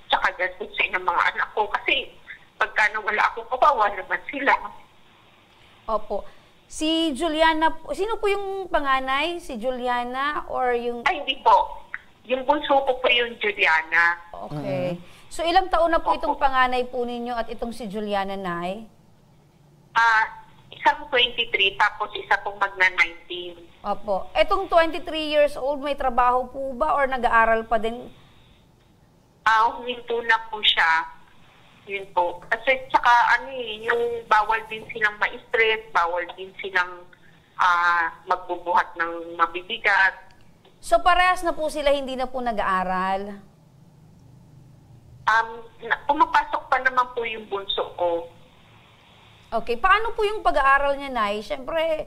tsaka gastusin ng mga anak ko. Kasi pagka nawala ako, kawawa naman sila. Opo. Si Juliana, sino po yung panganay? Si Juliana or yung... Ay, hindi po. Yung bunso ko po yung Juliana. Okay. So, ilang taon na po itong panganay po ninyo at itong si Juliana, Nay? Isang 23, tapos isa pong magna-19. Opo. Itong 23 years old, may trabaho po ba or nag-aaral pa din? Huminto na po siya. Yun po. Kasi tsaka yung bawal din silang ma-stress, bawal din silang magbubuhat ng mabibigat. So, parehas na po sila, hindi na po nag-aaral? Pumapasok pa naman po yung bunso ko. Okay, paano po yung pag-aaral niya, Nay? Siyempre,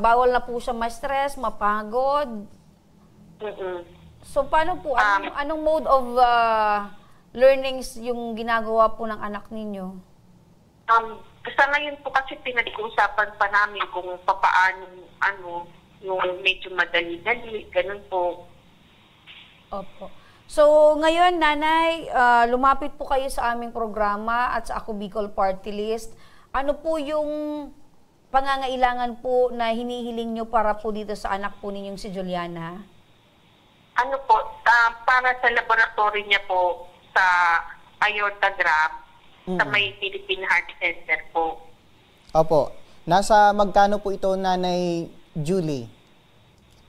bawal na po siya ma-stress, mapagod. So, paano po? Anong mode of learnings yung ginagawa po ng anak ninyo? Sa ngayon po kasi pinag-uusapan pa namin kung paano, yung medyo madali-dali, ganun po. Opo. So, ngayon, Nanay, lumapit po kayo sa aming programa at sa Ako Bicol Party List. Ano po yung pangangailangan po na hinihiling nyo para po dito sa anak po ninyong si Juliana? Ano po, para sa laboratory niya po sa aortogram, sa may Philippine Heart Center po. Opo. Nasa magkano po ito, Nanay Julie?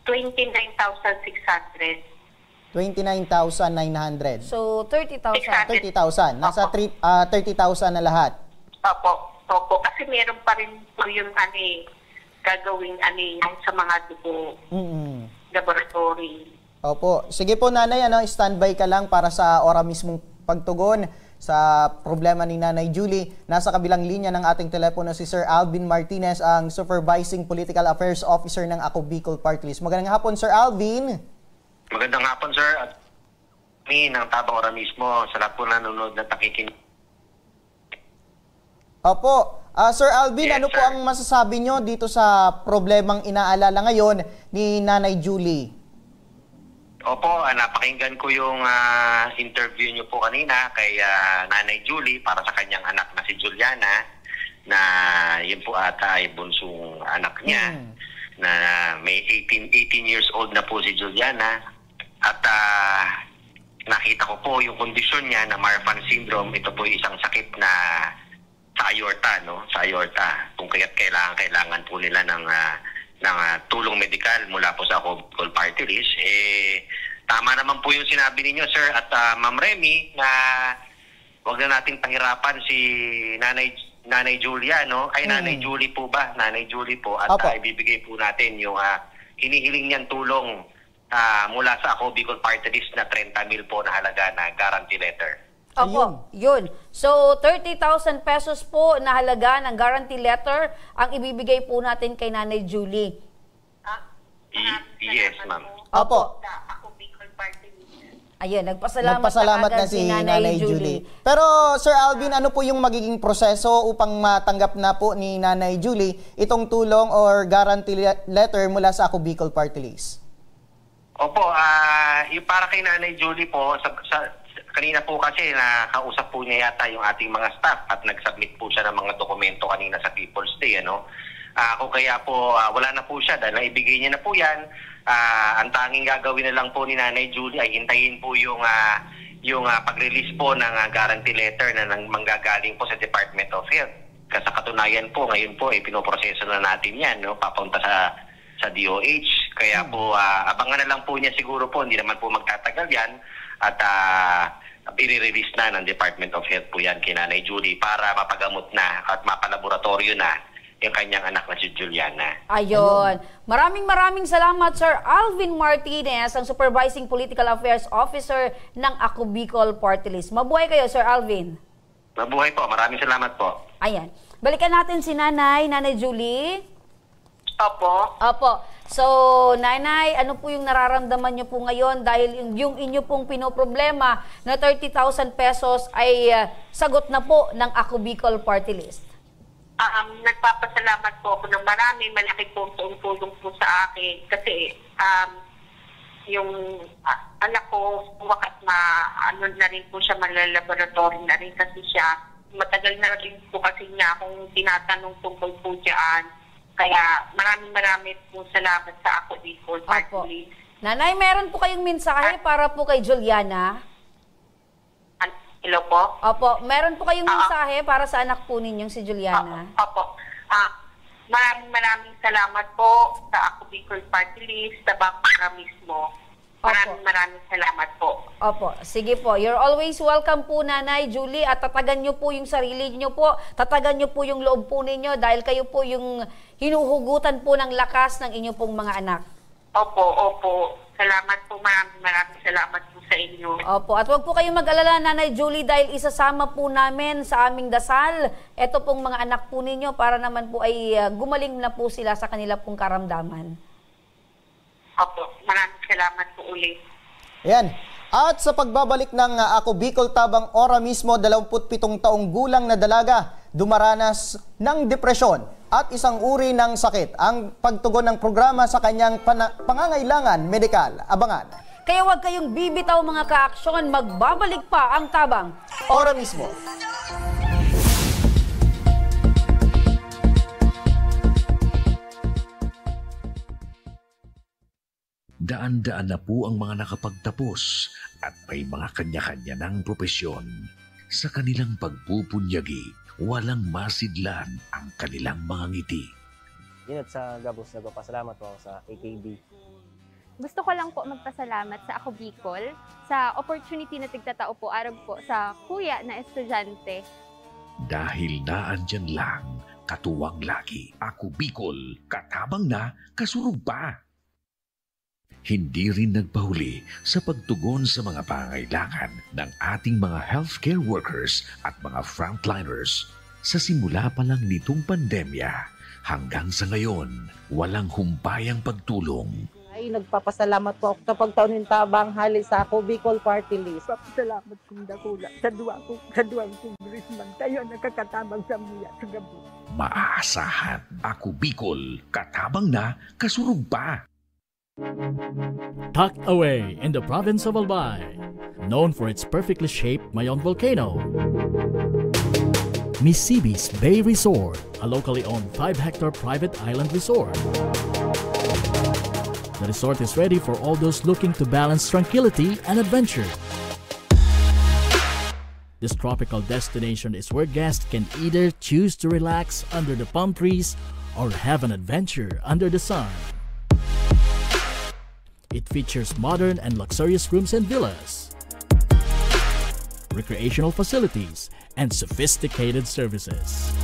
29,600. 29,900. So, 30,000. 30,000. Nasa 30,000 na lahat. Opo. Kasi meron pa rin po yung gagawing yung sa mga dugo laboratory. Opo. Sige po, Nanay, standby ka lang para sa ora mismong pagtugon sa problema ni Nanay Julie. Nasa kabilang linya ng ating telepono si Sir Alvin Martinez, ang Supervising Political Affairs Officer ng Ako Bicol Party List. Magandang hapon, Sir Alvin. Magandang hapon, sir. At kami ng Tabang Ora mismo sa lahat po nanonood na takikinig. Opo. Sir Alvin, Yes, ano po sir. ang masasabi nyo dito sa problemang inaalala ngayon ni Nanay Julie? Opo, napakinggan ko yung interview niyo po kanina kay Nanay Julie para sa kanyang anak na si Juliana, na yun po ata ay bunsong anak niya, na may 18 years old na po si Juliana. At nakita ko po yung kondisyon niya na Marfan syndrome. Ito po isang sakit na sa aorta, no? Sa aorta. Kung kaya't kailangan po nila ng tulong medikal mula po sa Ako Bicol Party List. Tama naman po yung sinabi ninyo, sir, at Ma'am Remy, na wag na nating pahirapan si Nanay Julia, no? Ay, Nanay Julie po ba? Nanay Julie po. At ibibigay po natin yung hinihiling niyang tulong mula sa Ako Bicol Party List na 30,000 po na halaga na guarantee letter. Opo, yun. So, 30,000 pesos po na halaga ng guarantee letter ang ibibigay po natin kay Nanay Julie. Yes, ma'am. Opo. Ako Bicol Party List. Ayun, nagpasalamat na agad si Nanay Julie. Pero Sir Alvin, ano po yung magiging proseso upang matanggap na po ni Nanay Julie itong tulong or guarantee letter mula sa Ako Bicol Party List? Opo, yung para kay Nanay Julie po, kanina po kasi nakausap po niya yata yung ating mga staff at nag-submit po siya ng mga dokumento kanina sa People's Day, ano? Kung kaya po wala na po siya dahil naibigay niya na po yan, ang tanging gagawin na lang po ni Nanay Julie ay hintayin po yung pag-release po ng guarantee letter na manggagaling po sa Department of Health. Kasi sa katunayan po, ngayon po pinoproseso na natin yan, no? Papunta sa DOH. Kaya po, abangan na lang po niya siguro po, hindi naman po magtatagal yan. At i-release na ng Department of Health po yan kay Nanay Julie para mapagamot na at mapalaboratorio na yung kanyang anak na si Juliana. Ayun. Maraming salamat, Sir Alvin Martinez, ang Supervising Political Affairs Officer ng Ako Bicol Party List. Mabuhay kayo, Sir Alvin. Mabuhay po. Maraming salamat po. Ayan. Balikan natin si Nanay Julie. Opo. So, Nanay, ano po yung nararamdaman nyo po ngayon dahil yung inyo pong pinoproblema na 30,000 pesos ay sagot na po ng Ako Bicol Party List? Nagpapasalamat po ako ng marami. Malaki po tulong po sa akin. Kasi yung anak ko, wakat na rin po siya, malalaboratory na rin kasi siya. Matagal na rin po kasi niya akong tinatanong tungkol po dyan. Kaya maraming po salamat sa Ako Bicol Party List. Nanay, meron po kayong mensahe para po kay Juliana? Hello po? Opo, meron po kayong mensahe para sa anak po ninyong si Juliana? Opo. Maraming salamat po sa Ako Bicol Party List, sa Bangkara mismo. Maraming salamat po. Opo, sige po. You're always welcome po, Nanay Julie, at tatagan nyo po yung sarili nyo po, tatagan nyo po yung loob po ninyo dahil kayo po yung hinuhugutan po ng lakas ng inyong pong mga anak. Opo. Salamat po, maraming salamat po sa inyo. Opo, at huwag po kayong mag-alala, Nanay Julie, dahil isasama po namin sa aming dasal ito pong mga anak po ninyo para naman po ay gumaling na po sila sa kanila pong karamdaman. Opo, maraming salamat po ulit. Ayan. At sa pagbabalik ng Ako Bicol Tabang Ora mismo, 27 taong gulang na dalaga dumaranas ng depresyon at isang uri ng sakit. Ang pagtugon ng programa sa kanyang pangangailangan medikal. Abangan. Kaya huwag kayong bibitaw mga ka-aksyon, magbabalik pa ang Tabang Ora mismo. Daan-daan na po ang mga nakapagtapos at may mga kanya-kanya ng propesyon. Sa kanilang pagpupunyagi, walang masidlan ang kanilang mga ngiti. Yun at sa Gabos, nagpapasalamat po ako sa AKB. Gusto ko lang po magpasalamat sa Ako Bicol sa opportunity na tigtatao po araw po sa kuya na estudyante. Dahil naandyan lang, katuwang lagi, Ako Bicol, katabang na, kasurug pa. Hindi rin nagpahuli sa pagtugon sa mga pangangailangan ng ating mga healthcare workers at mga frontliners. Sa simula pa lang nitong pandemya, hanggang sa ngayon, walang humpayang pagtulong. Ay, nagpapasalamat po ako sa pagtaon ng Tabang hali sa Ako Bicol Party List. Papasalamat kong dakula sa duwang congressman. Tayo nakakatabang sa mga sa gabi. Maaasahan, Ako Bicol, katabang na, kasurug pa. Tucked away in the province of Albay, known for its perfectly shaped Mayon volcano, Misibis Bay Resort, a locally owned 5-hectare private island resort. The resort is ready for all those looking to balance tranquility and adventure. This tropical destination is where guests can either choose to relax under the palm trees or have an adventure under the sun. It features modern and luxurious rooms and villas, recreational facilities, and sophisticated services.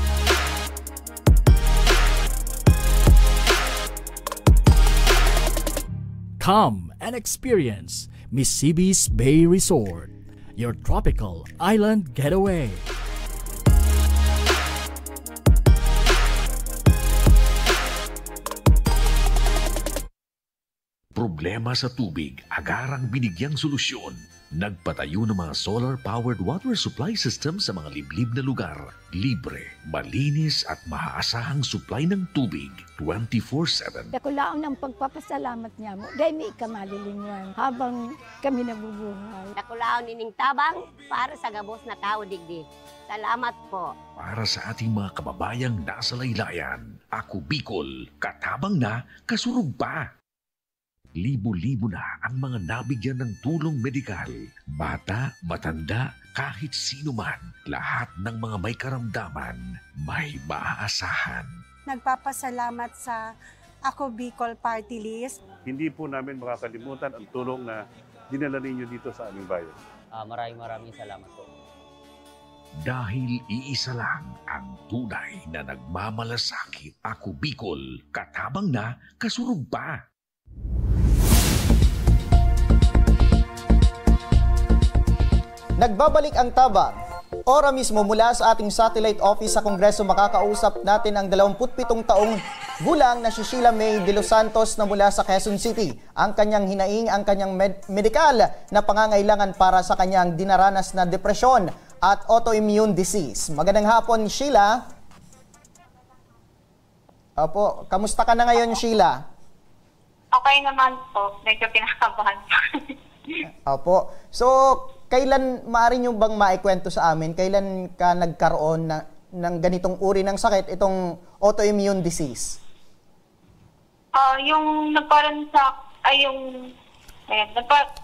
Come and experience Misibis Bay Resort, your tropical island getaway. Problema sa tubig, agarang binigyang solusyon. Nagpatayo ng mga solar-powered water supply system sa mga liblib na lugar. Libre, malinis at maaasahang supply ng tubig 24/7. Nakulaon ng pagpapasalamat niya mo dahil may kamalilingan habang kami nabubuhay. Nakulaon nining Tabang para sa gabos na tao digdi. Salamat po. Para sa ating mga kababayang nasa laylayan, Ako Bicol, katabang na, kasurug pa. Libo-libo na ang mga nabigyan ng tulong medikal. Bata, matanda, kahit sino man, lahat ng mga may karamdaman, may maaasahan. Nagpapasalamat sa Ako Bicol Party List. Hindi po namin makakalimutan ang tulong na dinala ninyo dito sa aming bayan. Maraming salamat po. Dahil iisa lang ang tunay na nagmamalasakit. Ako Bicol, katabang na, kasurug pa. Nagbabalik ang Tabang. Ora mismo mula sa ating satellite office sa Kongreso, makakausap natin ang 27 taong gulang na si Sheila May de los Santos na mula sa Quezon City. Ang kanyang hinaing, ang kanyang medikal na pangangailangan para sa kanyang dinaranas na depresyon at autoimmune disease. Magandang hapon, Sheila. Opo, kamusta ka na ngayon, Sheila? Okay naman po. Medyo pinakabahan po. Opo. So, kailan maaari nyo bang maikwento sa amin? Kailan ka nagkaroon ng ganitong uri ng sakit, itong autoimmune disease? Yung nagkaroon sa,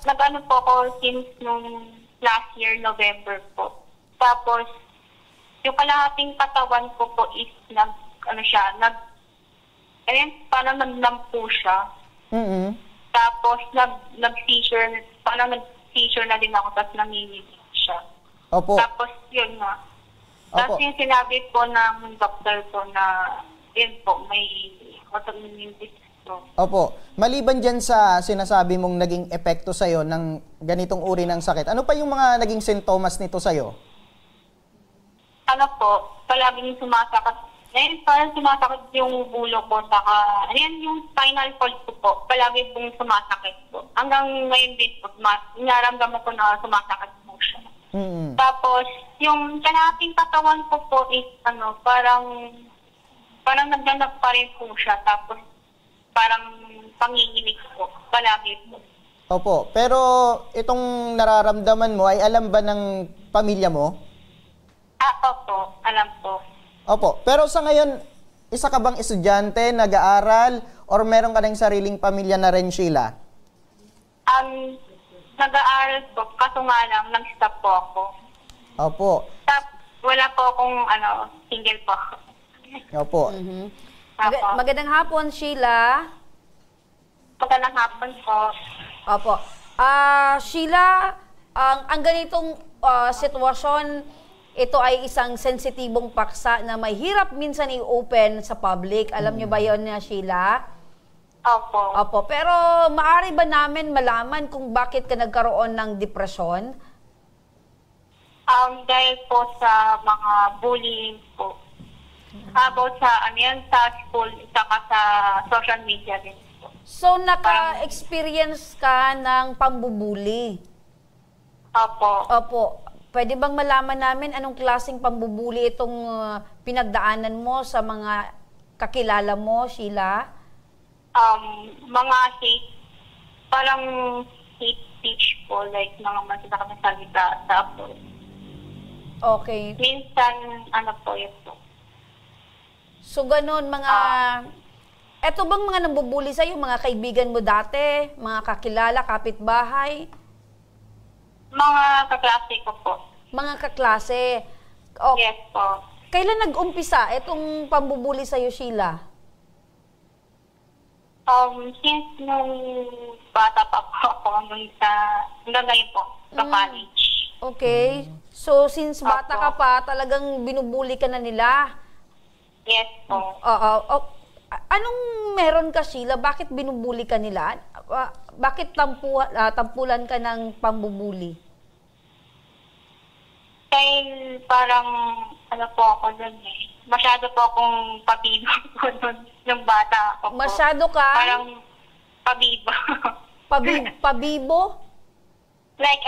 nag-ano po ako since nung last year, November po. Tapos, yung kalahating katawan ko po is parang nag-numb po siya. Mm-hmm. Tapos, nag-seizure, parang nag-seizure na din ako, tapos nanginginig siya. Opo. Tapos, yun nga. Tapos Opo. yung sinabi po ng doktor ko na, yun po, may autoimmune po. Opo. Maliban dyan sa sinasabi mong naging epekto sa'yo ng ganitong uri ng sakit, ano pa yung mga naging sintomas nito sa'yo? Ano po, palaging sumasakit. Ngayon, parang sumasakit yung bulo ko, saka, ayan yung spinal cord ko po, palagi pong sumasakit po. Hanggang ngayon din po, naramdaman ko na sumasakit po siya. Tapos, yung kanating katawan ko po is, parang nagdanap pa rin po siya. Tapos, parang panginginig po, palagi po. Opo. Pero itong nararamdaman mo ay alam ba ng pamilya mo? Opo. Alam po. Opo. Pero sa ngayon, isa ka bang estudyante, nag-aaral, or meron ka ng sariling pamilya na rin, Sheila? Nag-aaral po, kaso nga lang, nag-stop po ako. Opo. Wala po akong, single po. Opo. Magandang hapon, Sheila. Magandang hapon po. Opo. Sheila, ang ganitong sitwasyon, ito ay isang sensitibong paksa na may hirap minsan i-open sa public. Alam niyo ba yun, Sheila? Opo. Opo. Pero maaari ba namin malaman kung bakit ka nagkaroon ng depresyon? Dahil po sa mga bullying po. About sa, sa school, saka sa social media din po. So, naka-experience ka ng pambubuli? Opo. Opo. Pwede bang malaman namin anong klaseng pambubuli itong pinagdaanan mo sa mga kakilala mo, Sheila? Mga parang hate speech po, like mga masasakit na salita sa po. Okay. Minsan, po yun po. So, ganun, eto bang mga nambubuli sa'yo, mga kaibigan mo dati, mga kakilala, kapitbahay? Mga kaklase ko po. Mga kaklase? Yes po. Kailan nag-umpisa itong pambubuli sa'yo, Sheila? Since nung bata pa po ako, hanggang ngayon po, sa college. Okay. So, since bata ka pa, talagang binubuli ka na nila? Yes po. Anong meron ka, Sheila? Bakit binubuli ka nila? Bakit tampulan ka ng pambubuli? Dahil parang, po ako dun eh. Masyado po akong pabibo po dun ng bata ako po. Masyado ka? Parang pabibo. Pabibo? Like,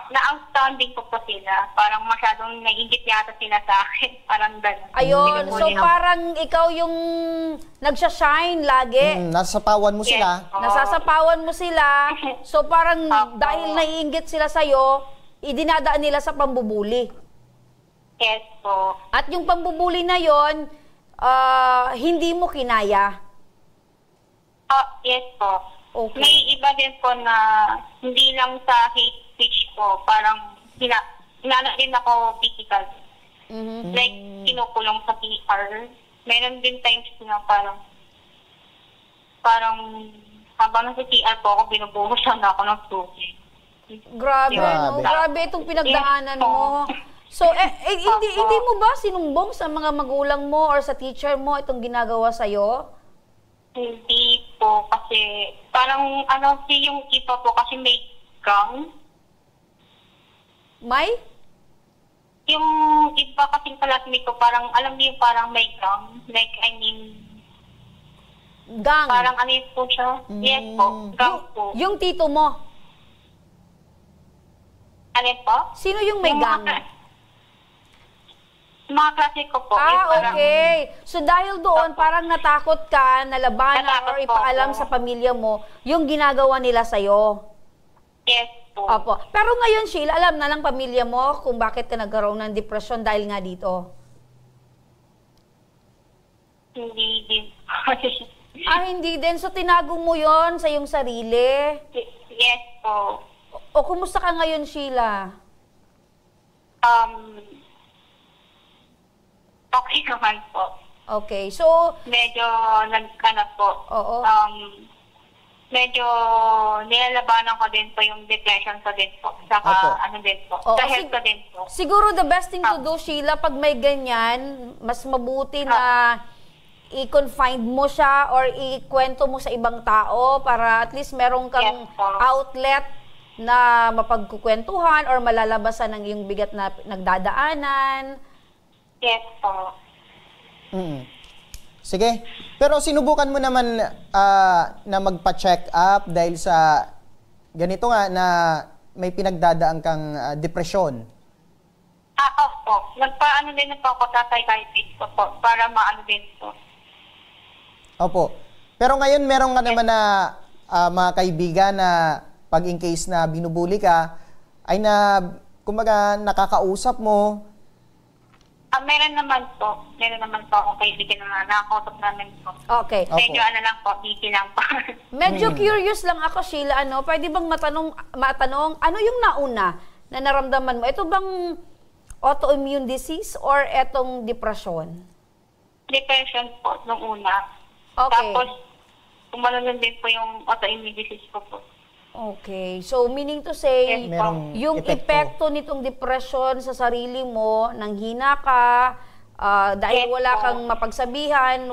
na-outstanding ko po sila. Parang masyadong naiingit yata sila sa akin. Parang gano'n. Ayun, so parang ikaw yung nagsashine lagi. Nasasapawan mo sila. Nasasapawan mo sila. So parang dahil naiingit sila sa'yo, idinadaan nila sa pambubuli. Yes po. At yung pambubuli na yon, hindi mo kinaya? Yes po. Okay. May iba din po na hindi lang sa hate speech po, parang hinala din ako physical. Like, kinukulong sa PR. Meron din times na parang habang nasa PR po ako, binubuhusan na ako ng tubig. Grabe, no? Grabe itong pinagdaanan mo. So, hindi mo ba sinumbong sa mga magulang mo or sa teacher mo itong ginagawa sa'yo? Hindi po, kasi parang yung iba po kasi may gang. May? Yung iba kasing classmate ko, parang alam niyo parang may gang. Like, gang? Parang po siya? Yes po, gang po. Yung tito mo? Po? Sino yung may gang? Mga klase ko po. Okay. So dahil doon, parang natakot ka na labanan or ipaalam sa pamilya mo yung ginagawa nila sa'yo. Yes po. Opo. Pero ngayon, Sheila, alam na lang pamilya mo kung bakit ka nagkaroon ng depression dahil nga dito? Hindi din. Hindi din. So tinago mo yon sa iyong sarili? Yes po. O kumusta ka ngayon, Sheila? Okay naman po. Okay, so... Medyo po. Oo. Medyo nilalabanan ko din po yung depression ko din po. Saka din po. Sa health ko din po. Siguro the best thing to do, Sheila, pag may ganyan, mas mabuti na i-confine mo siya or ikwento mo sa ibang tao para at least meron kang outlet na mapagkukwentuhan or malalabasan ng iyong bigat na nagdadaanan? Yes po. Sige. Pero sinubukan mo naman na magpa-check up dahil sa ganito nga na may pinagdadaan kang depresyon. Opo. Nagpaano din po ako sa psychiatrist ko po para maano din po. Opo. Pero ngayon meron ka naman na mga kaibigan na pag in case na binubuli ka, ay kumbaga nakakausap mo. Meron naman po. Meron naman po akong kaibigan na nakakausap namin po. Okay. Medyo ano lang po, busy lang po. Medyo curious lang ako, Sheila, pwede bang matanong, ano yung nauna na naramdaman mo? Ito bang autoimmune disease or etong depression? Depression po, nung una. Okay. Tapos, kumalunod din po yung autoimmune disease ko po. Okay. So, meaning to say, yung epekto nitong depression sa sarili mo, nanghina ka, dahil wala kang mapagsabihan,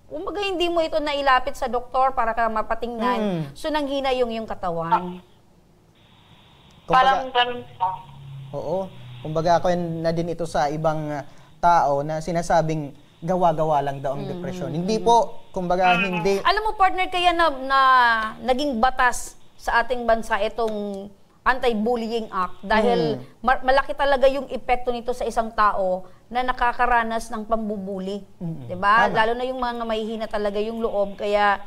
kumbaga hindi mo ito nailapit sa doktor para ka mapatingnan. So, nanghina yung katawan. Parang ganun po. Oo. Kumbaga ako na din ito sa ibang tao na sinasabing gawa-gawa lang daw ang depression. Hindi po, kumbaga hindi. Alam mo, partner, kaya na naging batas sa ating bansa itong Anti-Bullying Act dahil malaki talaga yung epekto nito sa isang tao na nakakaranas ng pambubuli. Diba? Lalo na yung mga mahihina talaga yung loob. Kaya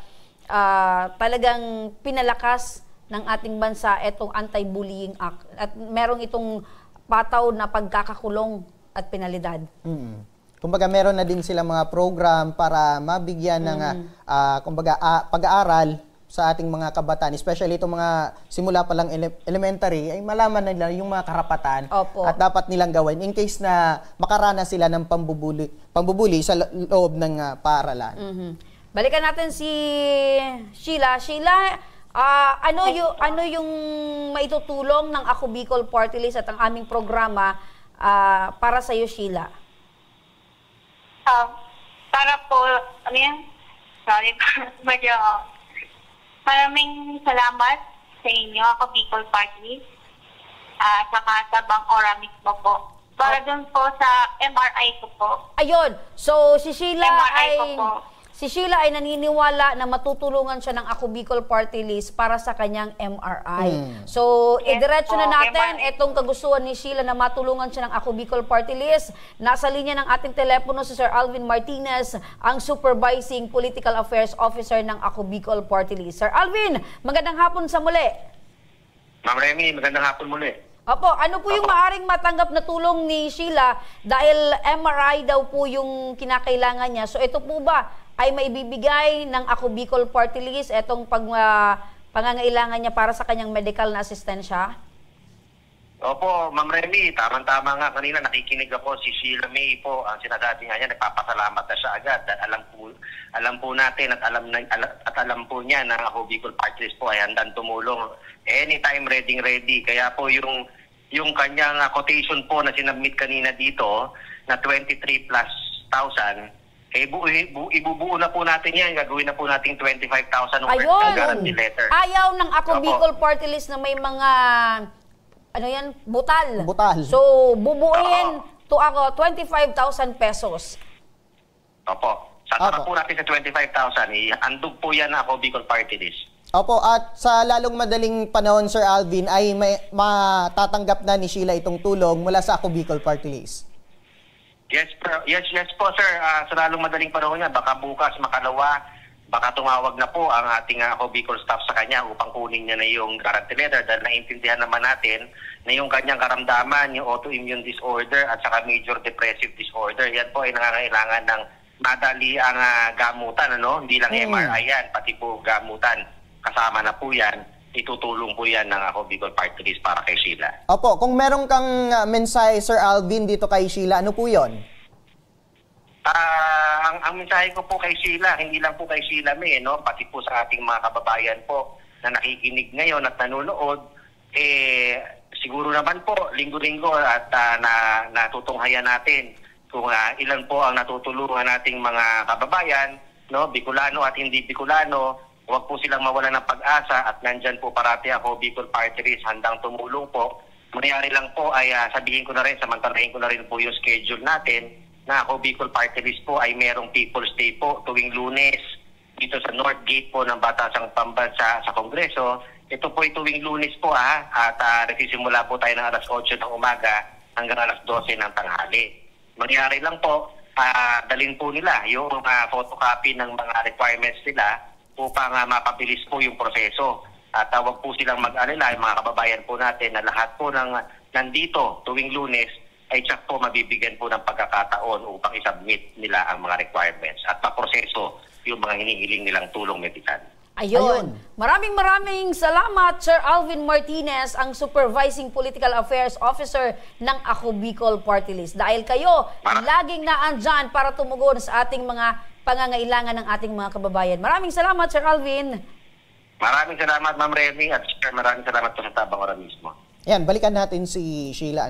talagang pinalakas ng ating bansa itong Anti-Bullying Act. At merong itong pataw na pagkakakulong at penalidad. Kumbaga meron na din sila mga program para mabigyan ng kumbaga pag-aaral sa ating mga kabataan, especially itong mga simula pa lang elementary, ay malaman nila yung mga karapatan at dapat nilang gawin in case na makaranas sila ng pambubuli sa loob ng paaralan. Balikan natin si Sheila. Sheila, ano yung maitutulong ng Ako Bicol Party List at ang aming programa para sa iyo, Sheila? Para po, sorry, medyo maraming salamat sa inyo, Ako Bicol Party, saka sa Bang Ora mismo po. Para dun po sa MRI ko po. Ayun, so si Sheila ay naniniwala na matutulungan siya ng Ako Bicol Party List para sa kanyang MRI. So, idiretso na natin itong kagustuhan ni Sheila na matulungan siya ng Ako Bicol Party List. Nasa linya ng ating telepono si Sir Alvin Martinez, ang Supervising Political Affairs Officer ng Ako Bicol Party List. Sir Alvin, magandang hapon sa muli. Ma'am Remy, magandang hapon muli. Opo, ano po yung maaring matanggap na tulong ni Sheila dahil MRI daw po yung kinakailangan niya. So, ito po ba ay maibibigay ng Ako Bicol Party List itong pangangailangan niya para sa kanyang medical na asistensya? Opo, Ma'am Remy, tamang-tama nga. Kanina nakikinig ako si Sheila May po. Ang sinasabi nga niya, nagpapasalamat na siya agad. Alam po natin at alam po niya na Ako Bicol Party List po ay handang tumulong. Anytime ready. Kaya po yung kanyang quotation po na sinabmit kanina dito na 23,000+, ibubuo na po natin yan. Gagawin na po natin 25,000 ng guarantee letter. Ayaw ng Ako Bicol Party List na may mga butal. So, bubuuin to ako 25,000 pesos. Opo. Sasara po natin sa 25,000. Andog po yan na Ako Bicol Party List. Opo, at sa lalong madaling panahon, Sir Alvin, ay matatanggap na ni Sheila itong tulong mula sa Ako Bicol Party List. Yes po, sir. Sa lalong madaling panahon niya, baka bukas, makalawa, baka tumawag na po ang ating Ako Bicol staff sa kanya upang kunin niya na yung guarantee letter dahil naintindihan naman natin na yung kanyang karamdaman, yung autoimmune disorder at saka major depressive disorder, yan po ay nangangailangan ng madali ang gamutan, hindi lang MRI yan, pati po gamutan. Kasama na po yan, itutulong po yan ng Ako Bicol Party List para kay Sheila. Opo, kung meron kang mensahe, Sir Alvin, dito kay Sheila, ano po yun? Ang mensahe ko po kay Sheila, hindi lang po kay Sheila May, pati po sa ating mga kababayan po na nakikinig ngayon at nanonood, siguro naman po, linggo-linggo at natutunghayan natin kung ilan po ang natutulungan nating mga kababayan, no, Bicolano at hindi Bicolano. Huwag po silang mawala ng pag-asa at nandyan po parati ako, Bicol Party List, handang tumulong po. Mangyari lang po ay sabihin ko na rin, samantalahin ko na rin po yung schedule natin na ako, Bicol Party List po ay merong People's Day po tuwing Lunes dito sa North Gate po ng Batasang Pambansa sa Kongreso. Ito po ay tuwing Lunes po at nagsisimula po tayo ng alas 8 ng umaga hanggang alas 12 ng tanghali. Mangyari lang po, dalhin po nila yung photocopy ng mga requirements nila upang mapabilis po yung proseso. At huwag po silang mag-alala, yung mga kababayan po natin na lahat po ng nandito tuwing Lunes ay tsak po mabibigyan po ng pagkakataon upang isubmit nila ang mga requirements at paproseso yung mga hinihiling nilang tulong medikal. Ayun. Maraming salamat, Sir Alvin Martinez, ang Supervising Political Affairs Officer ng Ako Bicol Party List. Dahil kayo, laging naandyan para tumugon sa ating mga pangangailangan ng ating mga kababayan. Maraming salamat, Sir Alvin. Maraming salamat, Ma'am Remy, at Sir, maraming salamat po sa Tabang Ora mismo. Ayan, balikan natin si Sheila,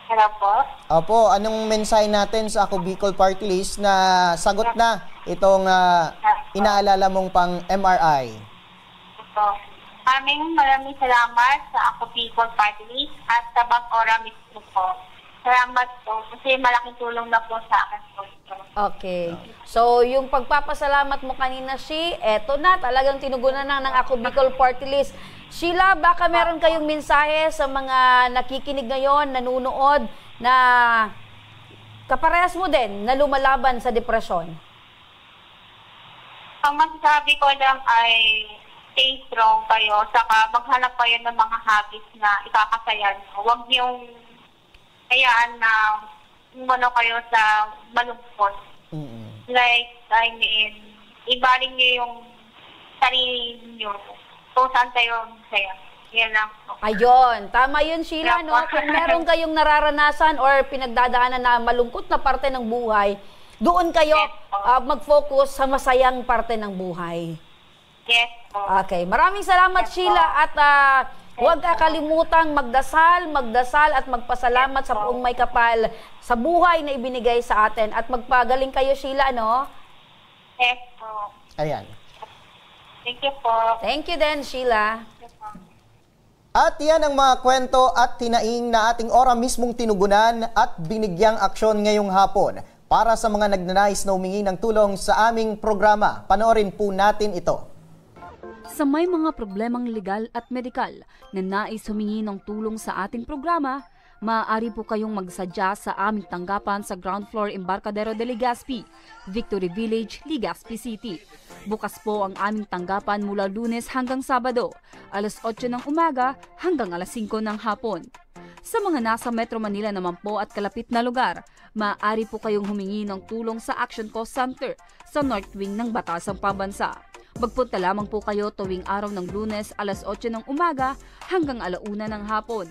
Hello po. Opo, anong mensahe natin sa Ako Bicol Party List na sagot na itong inaalala mong pang MRI? Ito. Maraming salamat sa Ako Bicol Party List at sa Tabang Ora mismo po. Salamat po kasi malaking tulong na po sa akin po. Okay. So, yung pagpapasalamat mo kanina, eto na, talagang tinugunan ng Ako Bicol Party List. Sheila, baka meron kayong mensahe sa mga nakikinig ngayon, nanunood, na kaparehas mo din na lumalaban sa depresyon? Ang masasabi ko lang ay stay strong kayo, saka maghanap kayo ng mga habits na ikakasayan. Huwag niyong hayaan na umano kayo sa malungkot. Like, I mean, ibaling niyo yung sarili niyo kung saan tayo masaya. Yan lang. Ayun, tama yun, Sheila, no? Kung meron kayong nararanasan or pinagdadaanan na malungkot na parte ng buhay, doon kayo mag-focus sa masayang parte ng buhay. Yes po. Okay, maraming salamat, Sheila, at huwag kakalimutang magdasal at magpasalamat sa Poong May Kapal sa buhay na ibinigay sa atin. At magpagaling kayo, Sheila, no? Yes po. Ayan. Thank you po. Thank you din, Sheila. At yan ang mga kwento at tinaing na ating ora mismong tinugunan at binigyang aksyon ngayong hapon. Para sa mga nagnanais na humingi ng tulong sa aming programa, panoorin po natin ito. Sa may mga problemang legal at medikal na nais humingi ng tulong sa ating programa, maaari po kayong magsadya sa aming tanggapan sa ground floor Embarcadero de Legazpi, Victory Village, Legazpi City. Bukas po ang aming tanggapan mula Lunes hanggang Sabado, alas 8 ng umaga hanggang alas 5 ng hapon. Sa mga nasa Metro Manila naman po at kalapit na lugar, maaari po kayong humingi ng tulong sa Action Cost Center sa North Wing ng Batasang Pambansa. Magpunta lamang po kayo tuwing araw ng Lunes alas 8 ng umaga hanggang alauna ng hapon.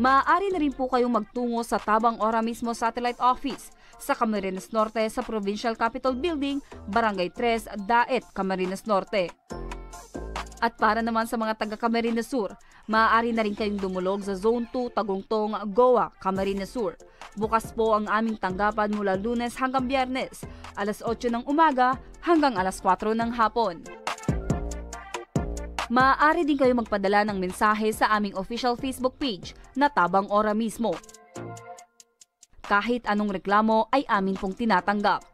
Maaari na rin po kayong magtungo sa Tabang Ora mismo Satellite Office sa Camarines Norte sa Provincial Capitol Building, Barangay 3, Daet, Camarines Norte. At para naman sa mga taga Camarines Sur, maaari na rin kayong dumulog sa Zone 2, Tagungtong, Goa, Camarines Sur. Bukas po ang aming tanggapan mula Lunes hanggang Biyernes, alas 8 ng umaga hanggang alas 4 ng hapon. Maaari din kayo magpadala ng mensahe sa aming official Facebook page na Tabang Ora mismo. Kahit anong reklamo ay amin pong tinatanggap.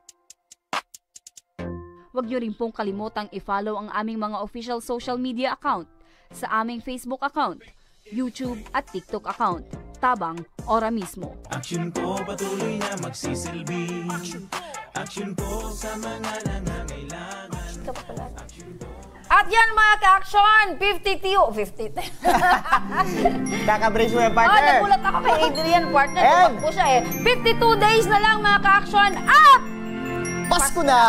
Huwag niyo rin pong kalimutang i-follow ang aming mga official social media account sa aming Facebook account, YouTube at TikTok account, Tabang Ora mismo. Action po patuloy na magsisilbi. Action po sa mga nangangailangan. At yan mga ka-action, 52. Kaka-brace mo yung partner. Nagulat ako kay Adrian, partner. Tumak po siya 52 days na lang mga ka-action at Pasko na!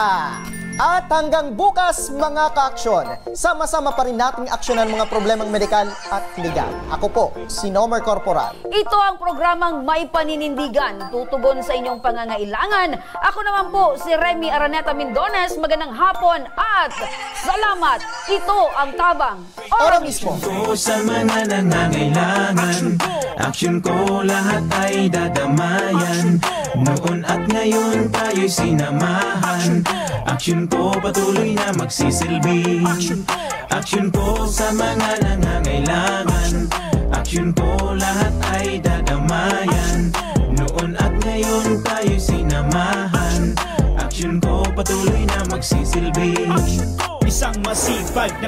At hanggang bukas mga ka-aksyon, sama-sama pa rin nating aksyonan mga problemang medikal at legal. Ako po, si Nomer Corporal. Ito ang programang May Paninindigan, tutugon sa inyong pangangailangan. Ako naman po, si Remy Araneta Mindones. Magandang hapon at salamat. Ito ang Tabang Ora mismo. Ko sa mga nangangailangan, action ko lahat ay dadamayan. Noon at ngayon tayo'y sinamahan, action ko patuloy na magsisilbi. Action ko sa mga nangangailangan, action ko lahat ay dadamayan. Noon at ngayon tayo'y sinamahan, action ko patuloy na magsisilbi. Isang masipag na